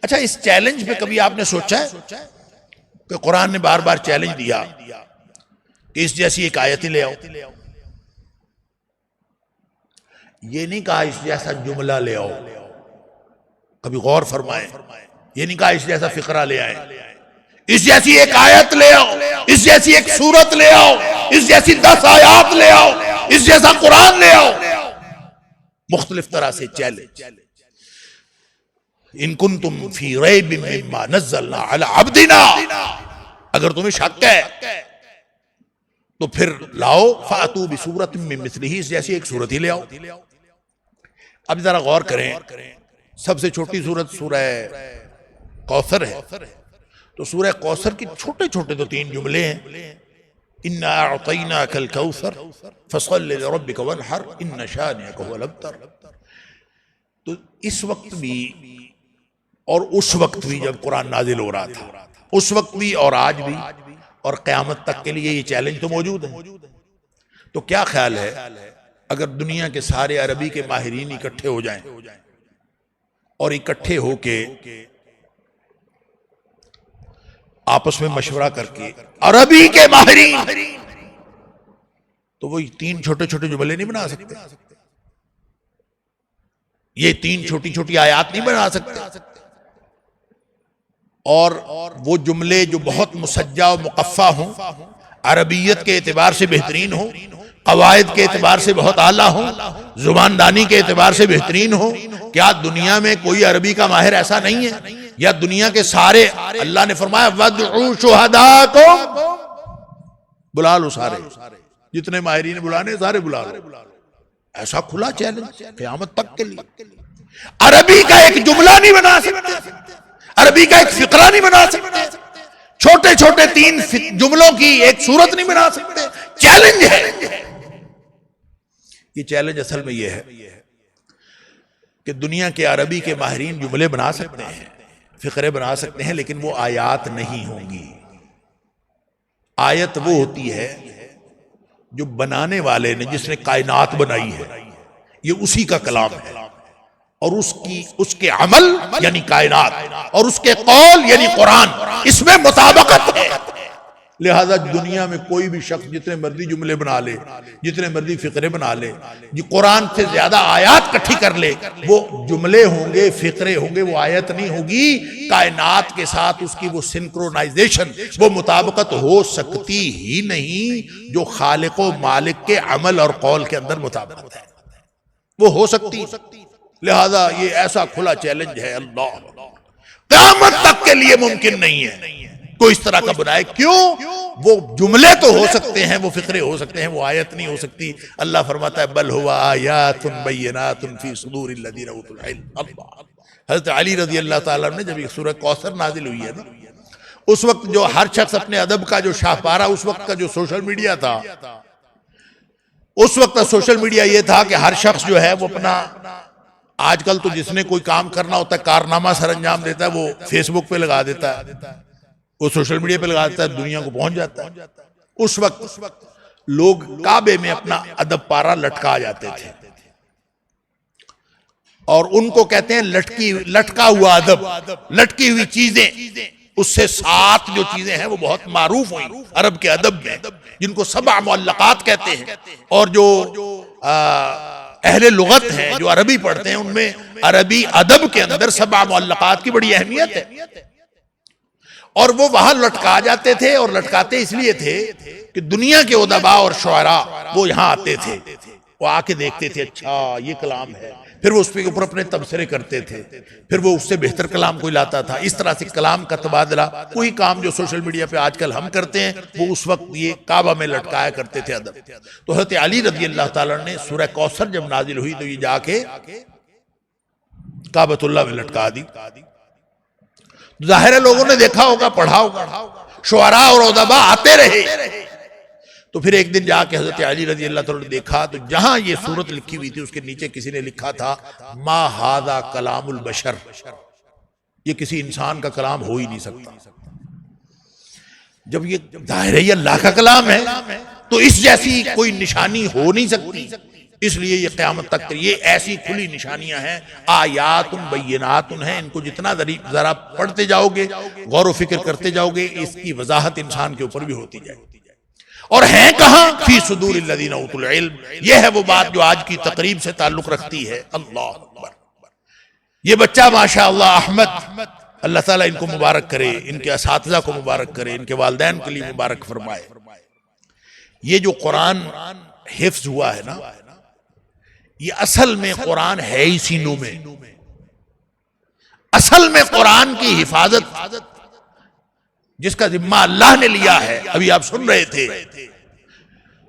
اچھا، اس چیلنج پہ کبھی آپ نے سوچا ہے کہ قرآن نے بار بار چیلنج دیا کہ اس جیسی ایک آیت لے آؤ، یہ نہیں کہا اس جیسا جملہ لے آؤ، کبھی غور فرمائیں، یہ نہیں کہا اس جیسا فقرہ لے آئیں، اس جیسی ایک آیت لے آؤ، اس جیسی ایک سورت لے آؤ، اس جیسی 10 آیات لے آؤ، اس جیسا قرآن لے آؤ۔ مختلف طرح سے چیلنج۔ ان کنتم فی ریب مما نزلنا علی عبدنا، اگر تمہیں شک ہے تو پھر لاؤ، فاتوا بسورۃ من مثلہ، اس جیسی ایک سورت ہی لے آؤ۔ اب ذرا غور کریں، سب سے چھوٹی سورت سورہ کوثر ہے، تو سورہ کوثر کی چھوٹے چھوٹے تو 3 جملے ہیں، انا اعطیناک الکوثر فصل لربک وانحر ان شانئک هو الابتر۔ تو اس وقت بھی اور اس وقت بھی جب قرآن نازل ہو رہا تھا، اس وقت بھی اور آج بھی اور قیامت تک کے لیے یہ چیلنج تو موجود ہے۔ تو کیا خیال ہے اگر دنیا کے سارے عربی کے ماہرین اکٹھے ہو جائیں اور اکٹھے ہو کے آپس میں مشورہ کر کے عربی کے ماہرین تو وہ 3 چھوٹے چھوٹے جملے نہیں بنا سکتے، یہ 3 چھوٹی چھوٹی آیات نہیں بنا سکتے، اور وہ جملے جو بہت مسجع و مقفع ہوں، عربیت کے اعتبار سے بہترین ہوں، قواعد کے اعتبار سے بہت اعلیٰ ہوں، زباندانی کے اعتبار سے بہترین ہوں. کیا دنیا میں کوئی عربی کا ماہر ایسا نہیں ہے؟ یا دنیا کے سارے، اللہ نے فرمایا وَادْعُوا شُهَدَاءَكُمْ، بلا لو سارے، جتنے ماہرین بلانے سارے بلا لو. ایسا کھلا چیلنج قیامت تک کے لیے. عربی کا ایک جملہ نہیں بنا سکتے، عربی کا ایک فقرہ نہیں بنا سکتے، چھوٹے چھوٹے 3 جملوں کی ایک صورت نہیں بنا سکتے. چیلنج ہے یہ. چیلنج اصل میں یہ ہے کہ دنیا کے عربی کے ماہرین جملے بنا سکتے ہیں، فقرے بنا سکتے ہیں، لیکن وہ آیات نہیں ہوں گی. آیت وہ ہوتی ہے جو بنانے والے نے، جس نے کائنات بنائی ہے، یہ اسی کا کلام ہے، اور اس کے عمل یعنی کائنات، اور اس کے قول یعنی قرآن، اس میں مطابقت ہے. لہذا دنیا میں کوئی بھی شخص جتنے مرضی جملے بنا لے، جتنے مرضی فقرے بنا لے، جو قرآن سے زیادہ آیات کٹھی کر لے، وہ جملے ہوں گے، فقرے ہوں گے، وہ آیت نہیں ہوگی. کائنات کے ساتھ اس کی وہ سنکرونائزیشن، وہ مطابقت ہو سکتی ہی نہیں جو خالق و مالک کے عمل اور قول کے اندر مطابقت ہے، وہ ہو سکتی. لہذا یہ ایسا کھلا چیلنج ہے، اللہ قیامت تک کے لیے ممکن نہیں ہے کوئی اس طرح کا بنائے. کیوں؟ وہ جملے تو ہو سکتے ہیں، وہ فقرے ہو سکتے ہیں، وہ آیت نہیں ہو سکتی. اللہ فرماتا ہے بل ہوا آیات بینات فی صدور الذین اوتوا العلم. اللہ حضرت علی رضی اللہ تعالیٰ نے جب یہ سورہ کوثر نازل ہوئی ہے نا، اس وقت جو ہر شخص اپنے ادب کا جو شاہپارہ، اس وقت کا جو سوشل میڈیا تھا، اس وقت سوشل میڈیا یہ تھا کہ ہر شخص جو ہے وہ اپنا، آج کل تو جس نے کوئی کام کرنا ہوتا ہے، کارنامہ سر انجام دیتا ہے، وہ فیس بک پہ لگا دیتا ہے، وہ سوشل میڈیا پہ لگا دیتا ہے، دنیا کو پہنچ جاتا ہے. اس وقت لوگ کعبے میں اپنا ادب پارہ لٹکا جاتے تھے، اور ان کو کہتے ہیں لٹکا ہوا ادب، لٹکی ہوئی چیزیں. اس سے 7 جو چیزیں ہیں وہ بہت معروف ہوئیں عرب کے ادب میں، جن کو 7 معلقات کہتے ہیں. اور جو اہل لغت ہیں، جو عربی پڑھتے ہیں، ان میں عربی ادب کے اندر 7 معلقات کی بڑی اہمیت ہے. اور وہ وہاں لٹکا جاتے تھے، اور لٹکاتے اس لیے تھے کہ دنیا کے ادباء اور شعراء وہ یہاں آتے تھے، وہ آ کے دیکھتے تھے، اچھا یہ کلام ہے، پھر وہ اس کے اوپر اپنے تبصرے کرتے تھے، پھر وہ اس سے بہتر کلام کوئی لاتا تھا. اس طرح سے کلام کا تبادلہ، کوئی کام جو سوشل میڈیا پہ آج کل ہم کرتے ہیں، وہ اس وقت یہ کعبہ میں لٹکایا کرتے تھے ادب. تو حضرت علی رضی اللہ تعالیٰ نے سورہ کوثر جب نازل ہوئی تو یہ جا کے کعبۃ اللہ میں لٹکا دی. ظاہر ہے لوگوں نے دیکھا ہوگا، پڑھا ہوگا، شعراء اور ادباء آتے رہے. تو پھر ایک دن جا کے حضرت علی رضی اللہ تعالیٰ نے دیکھا تو جہاں یہ سورت لکھی ہوئی تھی اس کے نیچے کسی نے لکھا تھا ما ھذا کلام البشر، یہ کسی انسان کا کلام ہو ہی نہیں سکتا. جب یہ ظاہر ہے یہ اللہ کا کلام ہے تو اس جیسی کوئی نشانی ہو نہیں سکتی. اس لیے یہ قیامت تک یہ ایسی کھلی نشانیاں ہیں، آیات بینات ہیں. ان کو جتنا ذرا پڑھتے جاؤ گے، غور و فکر کرتے جاؤ گے، اس کی وضاحت انسان کے اوپر بھی ہوتی جائے. اور ہیں کہاں؟ فی صدور الذین اوتوا العلم. یہ ہے وہ بات جو آج کی تقریب سے تعلق رکھتی ہے. اللہ اکبر. یہ بچہ ماشاءاللہ احمد، اللہ تعالیٰ ان کو مبارک کرے، ان کے اساتذہ کو مبارک کرے، ان کے والدین کے لیے مبارک فرمائے. یہ جو قرآن حفظ ہوا ہے نا، یہ اصل میں قرآن ہے ہی سینوں میں. اصل میں قرآن کی حفاظت جس کا ذمہ اللہ نے لیا ہے، ابھی آپ سن رہے تھے،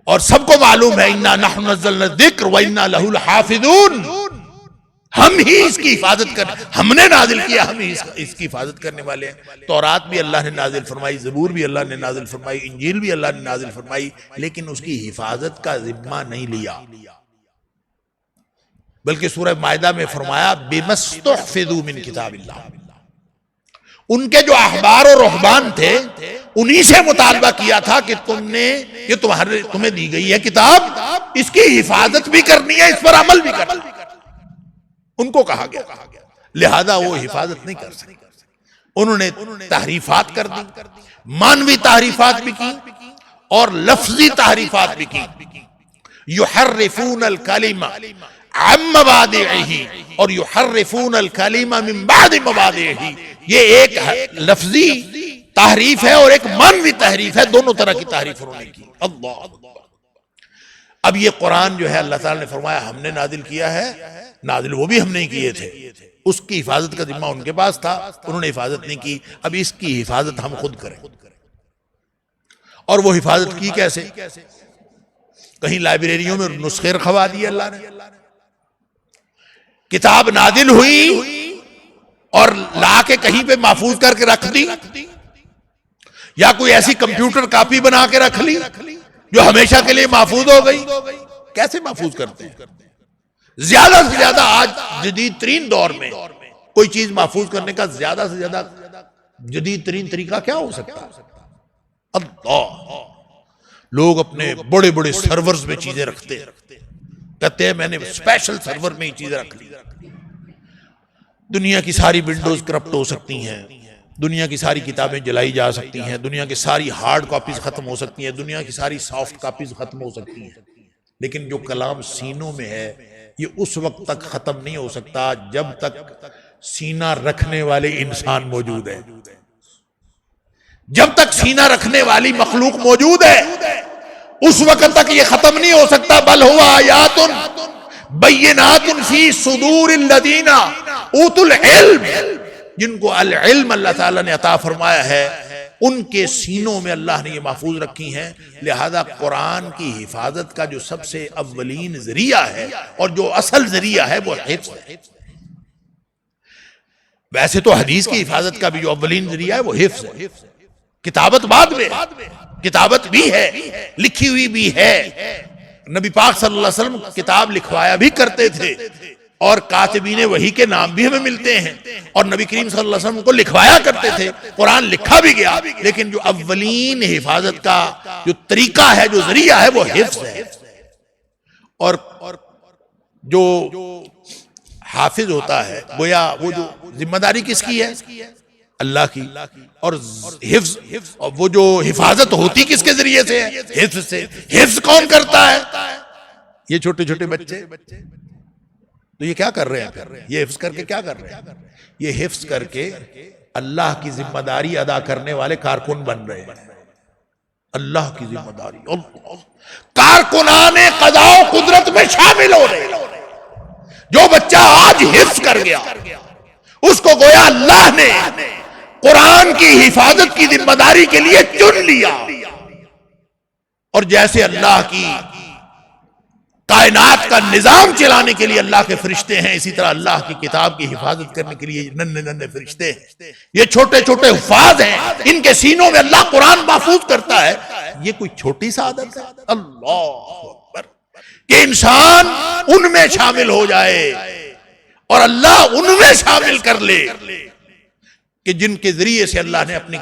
اور سب کو معلوم ہے اِنَّا نَحْنُ نَزَّلْنَا الذِّكْرَ وَإِنَّا لَهُ لَحَافِظُونَ. ہم ہی اس کی حفاظت کرنے، ہم نے نازل کیا، ہم ہی اس کی حفاظت کرنے والے ہیں. تورات بھی اللہ نے نازل فرمائی، زبور بھی اللہ نے نازل فرمائی، انجیل بھی اللہ نے نازل فرمائی، لیکن اس کی حفاظت کا ذمہ نہیں لیا. بلکہ سورہ مائدہ میں فرمایا بِمَا اسْتُحْفِظُوا مِن کتاب اللہ. ان کے جو احبار و رہبان تھے انہی سے مطالبہ کیا تھا کہ تم نے یہ تمہیں دی گئی ہے کتاب، اس کی حفاظت بھی کرنی ہے، اس پر عمل بھی کرنا. ان کو کہا گیا، لہذا وہ حفاظت نہیں کر سکتے. انہوں نے تحریفات کر دی، مانوی تحریفات بھی کی اور لفظی تحریفات بھی کی. یحرفون الکلمہ عن مواضعہ اور یحرفون الکلمہ من بعد مواضعہ. یہ ایک لفظی تحریف ہے اور ایک مانوی تحریف ہے، دونوں طرح کی تحریف انہوں نے کی. اللہ. اب یہ قرآن جو ہے اللہ تعالیٰ نے فرمایا ہم نے نازل کیا ہے، نازل وہ بھی ہم نہیں کیے تھے، اس کی حفاظت کا ذمہ ان کے پاس تھا، انہوں نے حفاظت نہیں کی. اب اس کی حفاظت ہم خود کریں. اور وہ حفاظت کی کیسے؟ کہیں لائبریریوں میں نسخے رکھوا دیے اللہ نے. کتاب نازل ہوئی اور لا کے کہیں پہ محفوظ کر کے رکھ دی، یا کوئی ایسی کمپیوٹر کاپی بنا کے رکھ لی جو ہمیشہ کے لیے محفوظ ہو گئی. کیسے محفوظ کرتے ہیں؟ زیادہ سے زیادہ آج جدید ترین دور میں کوئی چیز محفوظ کرنے کا زیادہ سے زیادہ جدید ترین طریقہ کیا ہو سکتا ہے؟ اللہ. لوگ اپنے بڑے بڑے سرورز میں چیزیں رکھتے ہیں، کہتے ہیں میں نے اسپیشل سرور میں ہی چیزیں رکھ لی. دنیا کی ساری ونڈوز کرپٹ ہو سکتی ہیں، دنیا کی ساری کتابیں جلائی جا سکتی ہیں، دنیا کی ساری ہارڈ کاپیز ختم ہو سکتی ہیں، دنیا کی ساری سافٹ کاپیز ختم ہو سکتی ہیں، لیکن جو کلام سینوں میں ہے یہ اس وقت تک ختم نہیں ہو سکتا جب تک سینہ رکھنے والے انسان موجود ہے. جب تک سینہ رکھنے والی مخلوق موجود ہے اس وقت تک یہ ختم نہیں ہو سکتا. بل ہوا آیات بینات فی صدور الذین اوتوا العلم، جن کو العلم اللہ تعالیٰ نے عطا فرمایا ہے ان کے سینوں میں اللہ نے یہ محفوظ رکھی ہیں. لہذا قرآن کی حفاظت کا جو سب سے اولین ذریعہ ہے اور جو اصل ذریعہ ہے وہ حفظ ہے. ویسے تو حدیث کی حفاظت کا بھی جو اولین ذریعہ ہے وہ حفظ ہے. کتابت بعد میں، کتابت بھی ہے، لکھی ہوئی بھی ہے. نبی پاک صلی اللہ علیہ وسلم کتاب لکھوایا بھی کرتے تھے اور کاتبین وحی کے نام بھی ہمیں ملتے ہیں، اور نبی کریم صلی اللہ علیہ وسلم کو لکھوایا کرتے تھے. قرآن لکھا بھی گیا، لیکن جو اولین حفاظت کا جو طریقہ ہے، جو ذریعہ ہے وہ حفظ ہے. اور جو حافظ ہوتا ہے گویا وہ جو ذمہ داری کس کی ہے؟ اللہ کی. اور حفظ، اور وہ جو حفاظت ہوتی کس کے ذریعے سے ہے؟ حفظ سے. حفظ کون کرتا ہے؟ یہ چھوٹے چھوٹے بچے. تو یہ کیا کر رہے ہیں؟ یہ حفظ کر کے کیا کر رہے ہیں؟ یہ حفظ کر کے اللہ کی ذمہ داری ادا کرنے والے کارکن بن رہے ہیں. اللہ کی ذمہ داری، کارکنان قضاء و قدرت میں شامل ہو رہے ہیں. جو بچہ آج حفظ کر گیا اس کو گویا اللہ نے قرآن کی حفاظت کی ذمہ داری کے لیے چن لیا. اور جیسے اللہ کی کائنات کا نظام چلانے کے لیے اللہ کے فرشتے ہیں، اسی طرح اللہ کی کتاب کی حفاظت کرنے کے لیے ننھے ننھے فرشتے ہیں. یہ چھوٹے چھوٹے حفاظ ہیں، ان کے سینوں میں اللہ قرآن محفوظ کرتا ہے. یہ کوئی چھوٹی سعادت ہے؟ اللہ اکبر، کہ انسان ان میں شامل ہو جائے اور اللہ ان میں شامل کر لے کہ جن کے ذریعے سے اللہ نے اپنی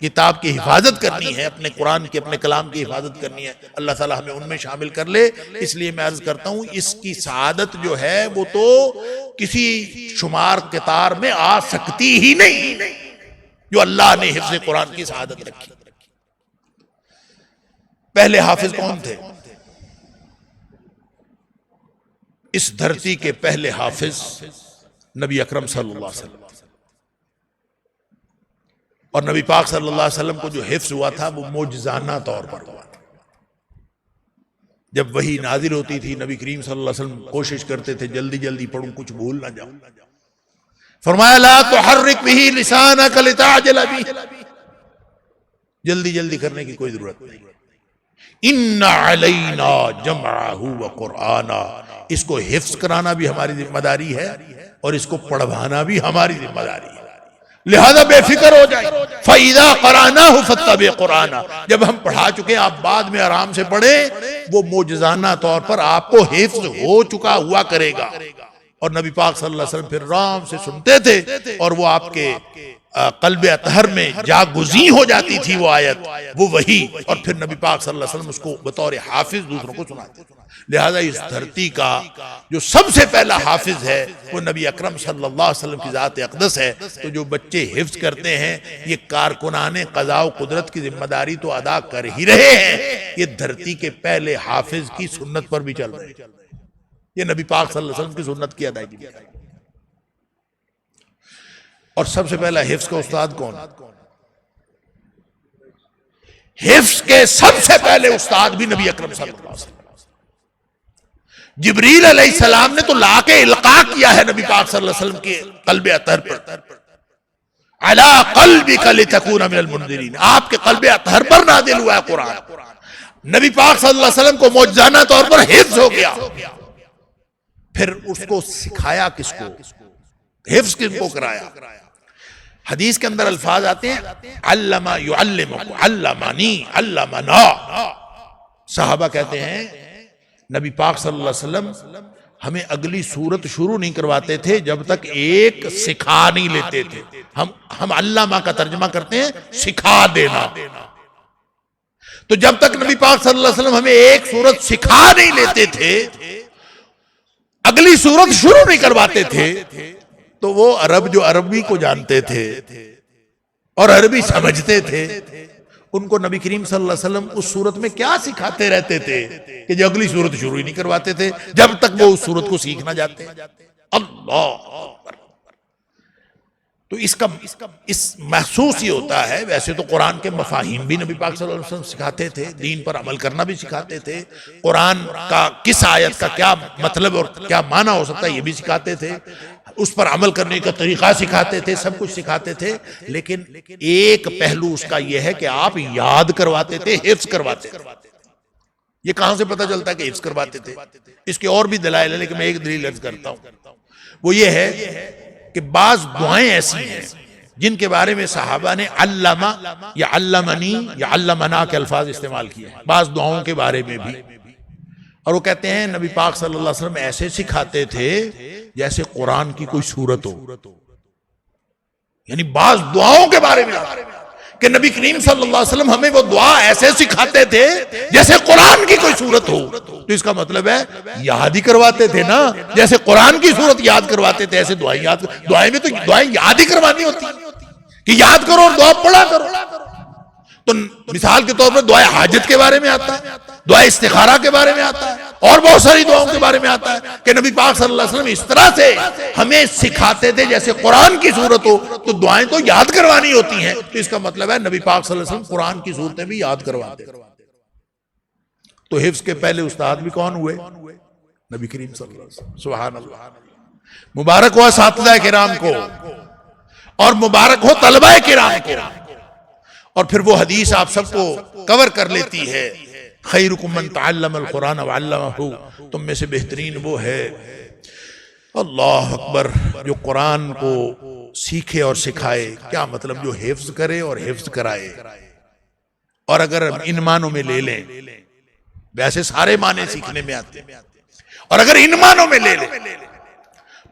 کتاب کی حفاظت کرنی ہے، اپنے قرآن کی، اپنے کلام کی حفاظت کرنی ہے. اللہ تعالیٰ ہمیں ان میں شامل کر لے. اس لیے میں عرض کرتا ہوں اس کی سعادت جو ہے وہ تو کسی شمار قطار میں آ سکتی ہی نہیں جو اللہ نے حفظ قرآن کی سعادت رکھی. پہلے حافظ کون تھے؟ اس دھرتی کے پہلے حافظ نبی اکرم صلی اللہ علیہ وسلم. اور نبی پاک صلی اللہ علیہ وسلم کو جو حفظ ہوا تھا وہ معجزانہ طور پر ہوا تھا. جب وحی نازل ہوتی تھی نبی کریم صلی اللہ علیہ وسلم کوشش کرتے تھے جلدی جلدی پڑھوں، کچھ بھول نہ جاؤں. فرمایا لا تحرک به لسانک لتعجل به، جلدی جلدی کرنے کی کوئی ضرورت نہیں. ان علینا جمعہ وقرآنا، اس کو حفظ کرانا بھی ہماری ذمہ داری ہے اور اس کو پڑھوانا بھی ہماری ذمہ داری ہے. لہذا بے فکر ہو جائیں. فَإِذَا قَرَأْنَاهُ فَاتَّبِعْ قُرْآنَهُ، جب ہم پڑھا چکے آپ بعد میں آرام سے پڑھیں، وہ معجزانہ طور پر آپ کو حفظ ہو چکا ہوا کرے گا. اور نبی پاک صلی اللہ علیہ وسلم پھر آرام سے سنتے تھے اور وہ آپ کے قلب اطہر میں جاگزیں ہو جاتی تھی وہ آیت، وہ وحی، اور پھر نبی پاک صلی اللہ علیہ وسلم اس کو بطور حافظ دوسروں کو سناتے. لہذا اس دھرتی کا جو سب سے پہلا حافظ ہے وہ نبی اکرم صلی اللہ علیہ وسلم کی ذات اقدس ہے. تو جو بچے حفظ کرتے ہیں یہ کارکنان قضاء و قدرت کی ذمہ داری تو ادا کر ہی رہے ہیں، یہ دھرتی کے پہلے حافظ کی سنت پر بھی چل رہے ہیں. یہ نبی پاک صلی اللہ علیہ وسلم کی سنت کی ادائیگی. اور سب سے پہلا حفظ کا استاد کون؟ حفظ کے سب سے پہلے استاد بھی نبی اکرم صلی اللہ علیہ وسلم. جبریل علیہ السلام نے تو لا کے القاء کیا ہے نبی پاک صلی اللہ علیہ وسلم کے قلب اطہر پر، علی قلبک لتکون من المنذرین، آپ کے قلب اطہر پر نازل ہوا ہے قرآن. نبی پاک صلی اللہ علیہ وسلم کو معجزانہ طور پر حفظ ہو گیا. پھر اس کو سکھایا کس کو؟ حفظ کس کو کرایا؟ حدیث کے اندر الفاظ آتے ہیں علم یعلمک، علمنی، علمنا. صحابہ کہتے ہیں نبی پاک صلی اللہ علیہ وسلم ہمیں اگلی سورت شروع نہیں کرواتے تھے جب تک ایک سکھا نہیں لیتے تھے. ہم علامہ کا ترجمہ کرتے ہیں سکھا دینا. تو جب تک نبی پاک صلی اللہ علیہ وسلم ہمیں ایک سورت سکھا نہیں لیتے تھے، اگلی سورت شروع نہیں کرواتے تھے، تو وہ عرب جو عربی کو جانتے تھے اور عربی سمجھتے تھے، ان کو نبی کریم صلی اللہ علیہ وسلم اس صورت میں کیا سکھاتے رہتے تھے کہ جو اگلی صورت شروع ہی نہیں کرواتے تھے جب تک وہ اس صورت کو سیکھ نہ جاتے. اللہ اکبر. تو اس محسوس یہ ہوتا ہے. ویسے تو قرآن کے مفاہیم بھی نبی پاک صلی اللہ علیہ وسلم سکھاتے تھے، دین پر عمل کرنا بھی سکھاتے تھے، قرآن کا کس آیت کا کیا مطلب اور کیا معنی ہو سکتا ہے یہ بھی سکھاتے تھے، اس پر عمل کرنے کا طریقہ سکھاتے تھے، سب کچھ سکھاتے تھے. لیکن ایک پہلو اس کا یہ ہے کہ آپ یاد کرواتے تھے، حفظ کرواتے تھے. یہ کہاں سے پتہ چلتا ہے کہ حفظ کرواتے تھے؟ اس کے اور بھی دلائل ہیں، لیکن میں ایک دلیل عرض کرتا ہوں. وہ یہ ہے کہ بعض دعائیں ایسی ہیں جن کے بارے میں صحابہ نے علامہ یا علمنی یا علمنا کے الفاظ استعمال کیے ہیں بعض دعاؤں کے بارے میں بھی. اور وہ کہتے ہیں نبی پاک صلی اللہ علیہ وسلم ایسے سکھاتے تھے جیسے قرآن کی کوئی سورت ہو. یعنی بعض دعاؤں کے بارے میں کہ نبی کریم صلی اللہ علیہ وسلم ہمیں وہ دعا ایسے سکھاتے تھے جیسے قرآن کی کوئی سورت ہو. تو اس کا مطلب ہے یاد ہی کرواتے تھے نا، جیسے قرآن کی سورت یاد کرواتے تھے ایسے دعائیں یاد. دعائیں میں تو دعائیں یاد ہی کروانی ہوتی کہ یاد کرو اور دعا پڑھا کرو. تو مثال کے طور پر دعائیں حاجت کے بارے میں آتا ہے، دعائیں استخارہ کے بارے میں آتا ہے، اور بہت ساری دعاؤں کے بارے میں آتا ہے کہ نبی پاک صلی اللہ علیہ وسلم اس طرح سے ہمیں سکھاتے تھے جیسے قرآن کی صورت ہو. تو دعائیں تو یاد کروانی ہوتی ہیں. تو اس کا مطلب ہے نبی پاک صلی اللہ علیہ وسلم قرآن کی صورتیں بھی یاد کرواتے. تو حفظ کے پہلے استاد بھی کون ہوئے؟ نبی کریم صلی اللہ علیہ وسلم. سبحان اللہ. مبارک ہو اساتذہ کرام کو اور مبارک ہو طلبہ کرام کو. اور پھر وہ حدیث آپ سب کو کور کر لیتی ہے خیرکم من تعلم القرآن وعلمہ. تم میں سے بہترین وہ ہے، اللہ اکبر، جو قرآن کو سیکھے اور سکھائے. کیا مطلب؟ جو حفظ کرے اور حفظ کرائے. اور اگر ان معنوں میں لے لیں، ویسے سارے معنی سیکھنے میں آتے ہیں، اور اگر ان معنوں میں لے لیں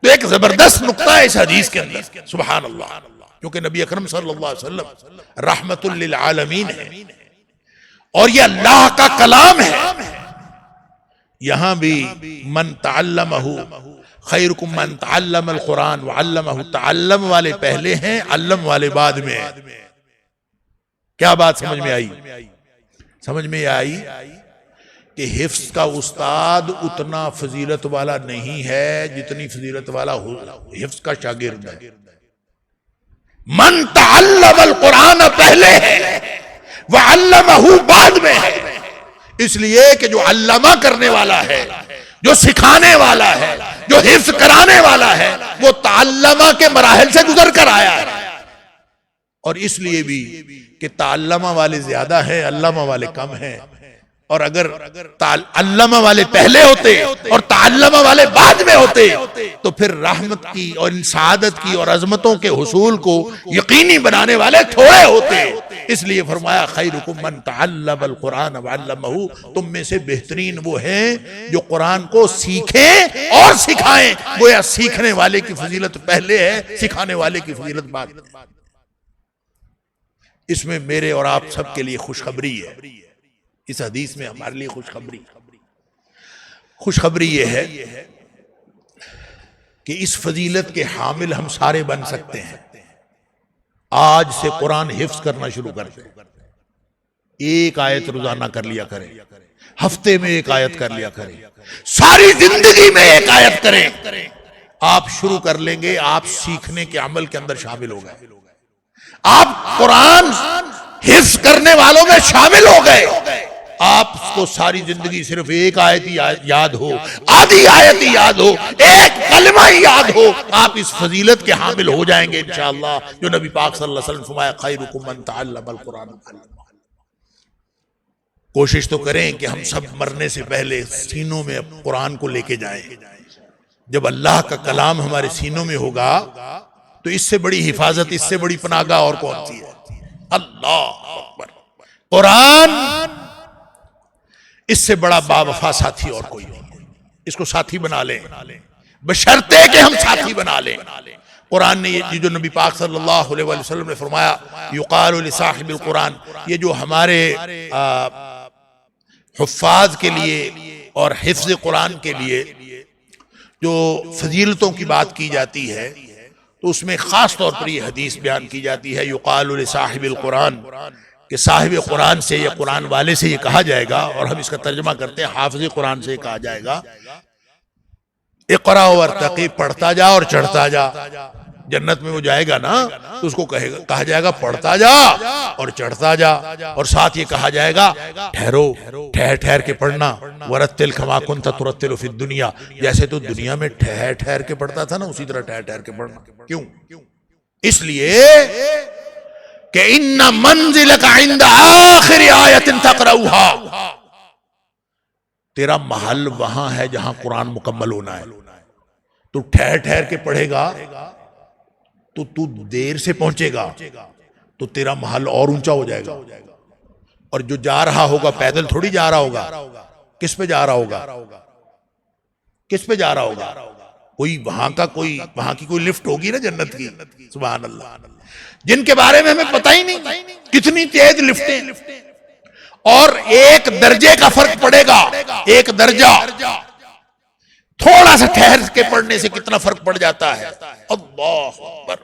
تو ایک زبردست نقطہ ہے اس حدیث کے اندر. سبحان اللہ. کیونکہ نبی اکرم صلی اللہ علیہ وسلم رحمت للعالمین ہے اور یہ اللہ کا کلام ہے. یہاں بھی من تعلمہ خیرکم من تعلم القرآن وعلمہ. تعلم والے پہلے ہیں، علم والے بعد میں. کیا بات سمجھ میں آئی؟ سمجھ میں آئی کہ حفظ کا استاد اتنا فضیلت والا نہیں ہے جتنی فضیلت والا حفظ کا شاگرد ہے. من تعلم القرآن پہلے ہے وعلمہ بعد میں ہے. اس لیے کہ جو علامہ کرنے والا ہے، جو سکھانے والا ہے، جو حفظ کرانے والا ہے، وہ تعلمہ کے مراحل سے گزر کر آیا ہے. اور اس لیے بھی کہ تعلمہ والے زیادہ ہیں، علامہ والے کم ہیں. اور اگر علامہ والے پہلے ہوتے اور تعلمہ والے بعد میں ہوتے تو پھر رحمت کی اور سعادت کی اور عظمتوں کے حصول کو یقینی بنانے والے تھوڑے ہوتے. اس لیے فرمایا خیرکم من تعلم القرآن وعلمہ. تم میں سے بہترین وہ ہیں جو قرآن کو سیکھیں اور سکھائیں. گویا سیکھنے والے کی فضیلت پہلے ہے، سکھانے والے کی فضیلت بعد میں. اس میں میرے اور آپ سب کے لیے خوشخبری ہے. اس حدیث میں ہمارے لیے خوشخبری. خوشخبری یہ ہے کہ اس فضیلت کے حامل ہم سارے بن سکتے ہیں۔ آج سے قرآن حفظ کرنا شروع کر دیں، ایک آیت روزانہ کر لیا کریں، ہفتے میں ایک آیت کر لیا کریں، ساری زندگی میں ایک آیت کریں۔ آپ شروع کر لیں گے، آپ سیکھنے کے عمل کے اندر شامل ہو گئے، آپ قرآن حفظ کرنے والوں میں شامل ہو گئے۔ آپ کو ساری زندگی صرف ایک آیت ہی یاد ہو، آدھی آیت ہی یاد ہو، ایک کلمہ ہی یاد ہو، آپ اس فضیلت کے حامل ہو جائیں گے انشاءاللہ، جو نبی پاک صلی اللہ علیہ وسلم فرمایا خیرکم من تعلم القرآن وعلمہ۔ کوشش تو کریں کہ ہم سب مرنے سے پہلے سینوں میں قرآن کو لے کے جائیں۔ جب اللہ کا کلام ہمارے سینوں میں ہوگا تو اس سے بڑی حفاظت، اس سے بڑی پناہگاہ اور کون سی ہے؟ اللہ اکبر۔ قرآن اس سے بڑا باوفا ساتھی اور کوئی نہیں، اس کو ساتھی بنا لیں، بشرطے کہ ہم ساتھی بنا لیں۔ قرآن نے یہ جو نبی پاک صلی اللہ علیہ وسلم نے فرمایا یقال لصاحب القرآن، یہ جو ہمارے حفاظ کے لیے اور حفظ قرآن کے لیے جو فضیلتوں کی بات کی جاتی ہے تو اس میں خاص طور پر یہ حدیث بیان کی جاتی ہے یقال لصاحب القرآن، کہ صاحب قرآن سے یا قرآن والے سے یہ کہا جائے گا، اور ہم اس کا ترجمہ کرتے ہیں حافظ قرآن سے کہا جائے گا اقرا وارتقی، پڑھتا جا اور چڑھتا جا۔ جنت میں وہ جائے گا نا تو اس کو کہا جائے گا پڑھتا جا اور چڑھتا جا، اور ساتھ یہ کہا جائے گا ٹھہرو، ٹھہر ٹھہر کے پڑھنا، ورتل کما کنت ترتل فی الدنیا، جیسے تو دنیا میں ٹھہر ٹھہر کے پڑھتا تھا نا اسی طرح ٹھہر ٹھہر کے پڑھنا۔ کیوں؟ اس لیے کہ ان منزلک عند آخر آیت تقرؤها، تیرا محل وہاں ہے جہاں قرآن مکمل ہونا ہے۔ تو ٹھہر ٹھہر کے پڑھے گا تو تو دیر سے پہنچے گا تو تیرا محل اور اونچا ہو جائے گا، اور جو جا رہا ہوگا پیدل تھوڑی جا رہا ہوگا، کس پہ جا رہا ہوگا؟ کس پہ جا رہا ہوگا؟ کوئی وہاں کی کوئی لفٹ ہوگی نا جنت کی، سبحان اللہ، جن کے بارے میں ہمیں پتہ ہی نہیں کتنی تیز لفٹیں، اور ایک درجے کا فرق پڑے گا، ایک درجہ تھوڑا سا ٹھہر کے پڑھنے سے کتنا فرق پڑ جاتا ہے۔ اللہ اکبر۔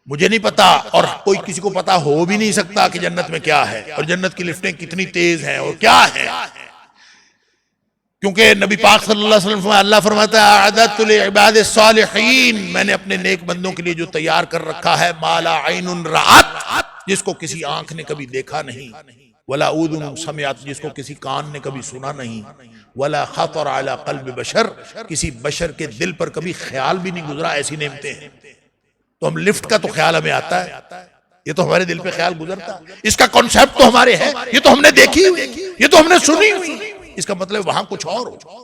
مجھے نہیں پتا، اور کوئی کسی کو پتا ہو بھی نہیں سکتا کہ جنت میں کیا ہے اور جنت کی لفٹیں کتنی تیز ہیں اور کیا ہیں، کیونکہ نبی پاک صلی اللہ علیہ وسلم اللہ فرماتا ہے اعددت لعباد الصالحین، میں نے اپنے نیک بندوں کے لیے جو تیار کر رکھا ہے ما لا عین رأت، جس کو کسی آنکھ نے کبھی دیکھا نہیں، ولا اذن سمعت، جس کو کسی کان نے کبھی سنا نہیں، ولا خطر علی قلب بشر، کسی بشر کے دل پر کبھی خیال بھی نہیں گزرا، ایسی نعمتیں ہیں۔ تو ہم لفٹ کا تو خیال ہمیں آتا ہے، یہ تو ہمارے دل پہ خیال گزرتا، اس کا کانسیپٹ تو ہمارے ہے، یہ تو ہم نے دیکھی ہوئی، یہ تو ہم نے سنی ہوئی، اس کا مطلب وہاں کچھ اور ہو۔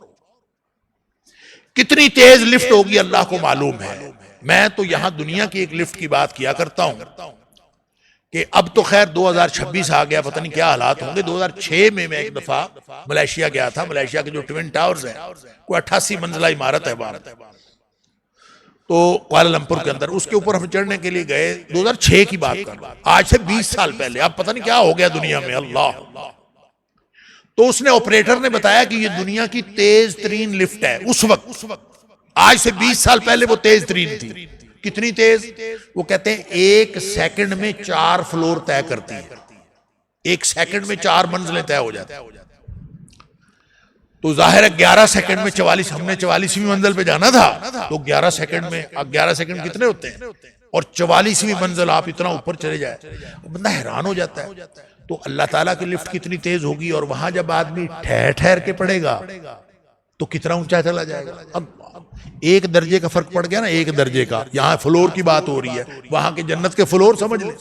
کتنی تیز لفٹ ہوگی اللہ کو معلوم ہے۔ میں تو یہاں دنیا کی ایک لفٹ کی بات کیا کرتا ہوں کہ اب تو خیر 2026 آ گیا، پتہ نہیں کیا حالات ہوں گے۔ 2006 میں ایک دفعہ ملائیشیا گیا تھا، ملائیشیا کے جو ٹوین ٹاورز ہیں، کوئی 88 منزلہ عمارت ہے وہاں، تو کوالالمپور کے اندر، اس کے اوپر ہم چڑھنے کے لیے گئے۔ 2006 کی بات کر رہا ہوں، آج سے 20 سال پہلے۔ اب پتہ نہیں کیا ہو گیا دنیا میں، اللہ۔ تو اس نے آپریٹر نے بتایا کہ یہ دنیا کی تیز ترین لفٹ ہے اس وقت، آج سے 20 سال پہلے وہ تیز ترین تھی۔ کتنی تیز؟ وہ کہتے ہیں 1 سیکنڈ میں 4 فلور طے کرتی ہے، 1 سیکنڈ میں 4 منزلیں طے ہو جاتی ہیں۔ تو ظاہر ہے 11 سیکنڈ میں 44، ہم نے 44ویں منزل پہ جانا تھا، تو 11 سیکنڈ میں 11 سیکنڈ کتنے ہوتے ہیں، اور 44ویں منزل آپ اتنا اوپر چلے جائے، بندہ حیران ہو جاتا ہے۔ تو اللہ تعالیٰ کی لفٹ کتنی تیز ہوگی، اور وہاں جب آدمی ٹھہر ٹھہر کے پڑے گا تو کتنا اونچا چلا جائے گا۔ اب 1 درجے کا فرق پڑ گیا نا، 1 درجے کا۔ یہاں فلور کی بات ہو رہی ہے، وہاں کے جنت کے فلور سمجھ لیں۔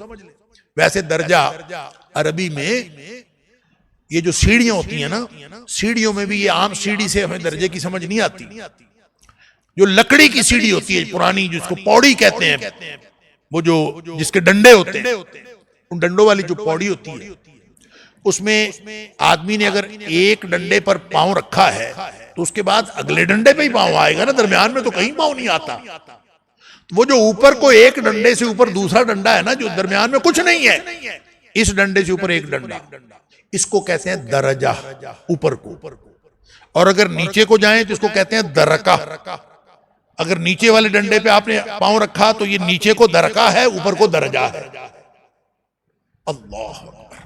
ویسے درجہ عربی میں یہ جو سیڑھیاں ہوتی ہیں نا، سیڑھیوں میں بھی یہ عام سیڑھی سے ہمیں درجے کی سمجھ نہیں آتی۔ جو لکڑی کی سیڑھی ہوتی ہے پرانی، جس کو پوڑی کہتے ہیں، وہ جو جس کے ڈنڈے ہوتے ہیں، ان ڈنڈوں والی جو پوڑی ہوتی ہے، اس میں آدمی نے اگر ایک ڈنڈے پر پاؤں رکھا ہے تو اس کے بعد اگلے ڈنڈے پہ ہی پاؤں آئے گا نا، درمیان میں تو کہیں پاؤں نہیں آتا۔ وہ جو اوپر کو ایک ڈنڈے سے اوپر دوسرا ڈنڈا ہے نا، جو درمیان میں کچھ نہیں ہے، اس ڈنڈے سے اوپر ایک ڈنڈا، اس کو کہتے ہیں درجہ، اوپر کو۔ اور اگر نیچے کو جائیں تو اس کو کہتے ہیں درکہ. اگر نیچے والے ڈنڈے پہ آپ نے پاؤں رکھا تو یہ نیچے کو درکہ ہے، اوپر کو درجہ ہے. اللہ اکبر.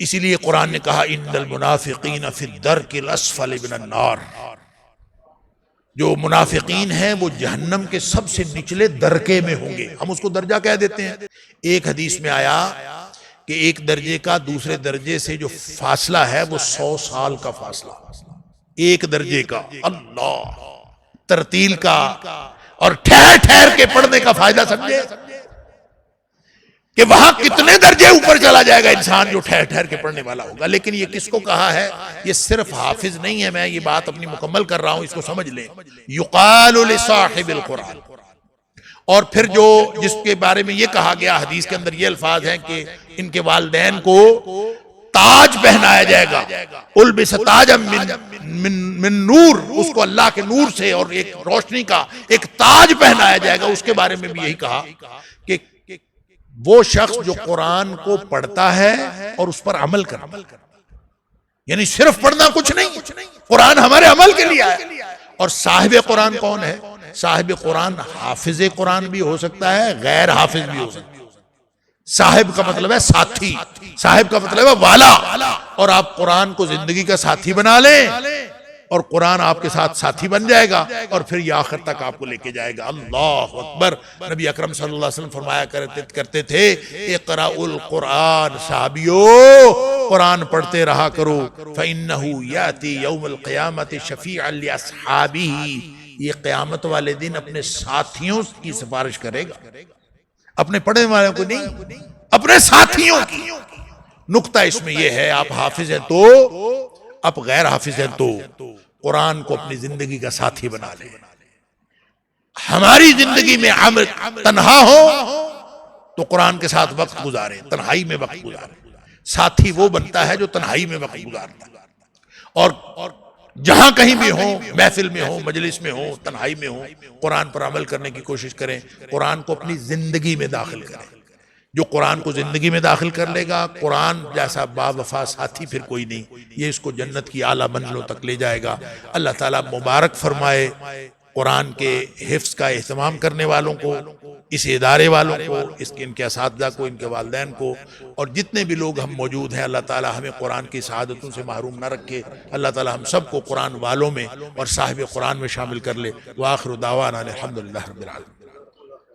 اسی لیے قرآن نے کہا ان المنافقین فی الدرک الاسفل من النار. جو منافقین ہیں وہ جہنم کے سب سے نچلے درکے میں ہوں گے. ہم اس کو درجہ کہہ دیتے ہیں. ایک حدیث میں آیا کہ ایک درجے کا دوسرے درجے سے جو فاصلہ ہے وہ 100 سال کا فاصلہ. ایک درجے کا. اللہ. ترتیل کا اور ٹھہر ٹھہر کے پڑھنے کا فائدہ سمجھے کہ وہاں کتنے درجے اوپر چلا جائے گا انسان جو ٹھہر ٹھہر کے پڑھنے والا ہوگا. لیکن یہ کس کو کہا ہے؟ یہ صرف حافظ نہیں ہے. میں یہ بات اپنی مکمل کر رہا ہوں، اس کو سمجھ لیں. یقال لصاحب القرآن. اور پھر جو جس کے بارے میں یہ کہا گیا حدیث کے اندر یہ الفاظ ہیں کہ ان کے والدین کو تاج پہنایا جائے گا. البس تاجا من نور. اس کو اللہ کے نور سے اور ایک روشنی کا ایک تاج پہنایا جائے گا. اس کے بارے میں بھی یہی کہا کہ وہ شخص جو قرآن کو پڑھتا ہے اور اس پر عمل کرتا ہے. یعنی صرف پڑھنا کچھ نہیں، قرآن ہمارے عمل کے لیے ہے. اور صاحب قرآن کون ہے؟ صاحب قرآن حافظ قرآن بھی ہو سکتا ہے، غیر حافظ بھی ہو سکتا ہے. صاحب کا مطلب ہے ساتھی، صاحب کا مطلب ہے والا. اور آپ قرآن کو زندگی کا ساتھی بنا لیں اور قرآن آپ کے ساتھ ساتھی بن جائے گا اور پھر یہ آخر تک آپ کو لے کے جائے گا. اللہ اکبر. نبی اکرم صلی اللہ علیہ وسلم فرمایا کرتے تھے اقرأ القرآن. صحابیو قرآن پڑھتے رہا کرو. فإنه يأتي يوم القيامة شفيعا لأصحابه. یہ قیامت والے دن اپنے ساتھیوں کی سفارش کرے گا، اپنے پڑھنے والوں کو نہیں، اپنے ساتھیوں کی. نقطہ اس میں یہ ہے آپ حافظ ہیں تو، آپ غیر حافظ ہیں تو قرآن کو اپنی زندگی کا ساتھی بنا لیں. ہماری زندگی میں ہم تنہا ہو تو قرآن کے ساتھ وقت گزاریں، تنہائی میں وقت گزاریں. ساتھی وہ بنتا ہے جو تنہائی میں وقت گزارتا ہے. اور جہاں کہیں بھی ہوں، محفل میں ہوں، مجلس میں ہوں، تنہائی میں ہوں، قرآن پر عمل کرنے کی کوشش کریں. قرآن کو اپنی زندگی میں داخل کریں. جو قرآن کو زندگی میں داخل کر لے گا، قرآن جیسا با وفا ساتھی پھر کوئی نہیں. یہ اس کو جنت کی اعلیٰ منزلوں تک لے جائے گا. اللہ تعالیٰ مبارک فرمائے قرآن کے حفظ کا اہتمام کرنے والوں کو، اس ادارے والوں کو، ان کے اساتذہ کو، ان کے والدین کو، اور جتنے بھی لوگ ہم موجود ہیں. اللہ تعالیٰ ہمیں قرآن کی سعادتوں سے محروم نہ رکھے. اللہ تعالیٰ ہم سب کو قرآن والوں میں اور صاحب قرآن میں شامل کر لے. وآخر دعوانا الحمدللہ رب العالمین.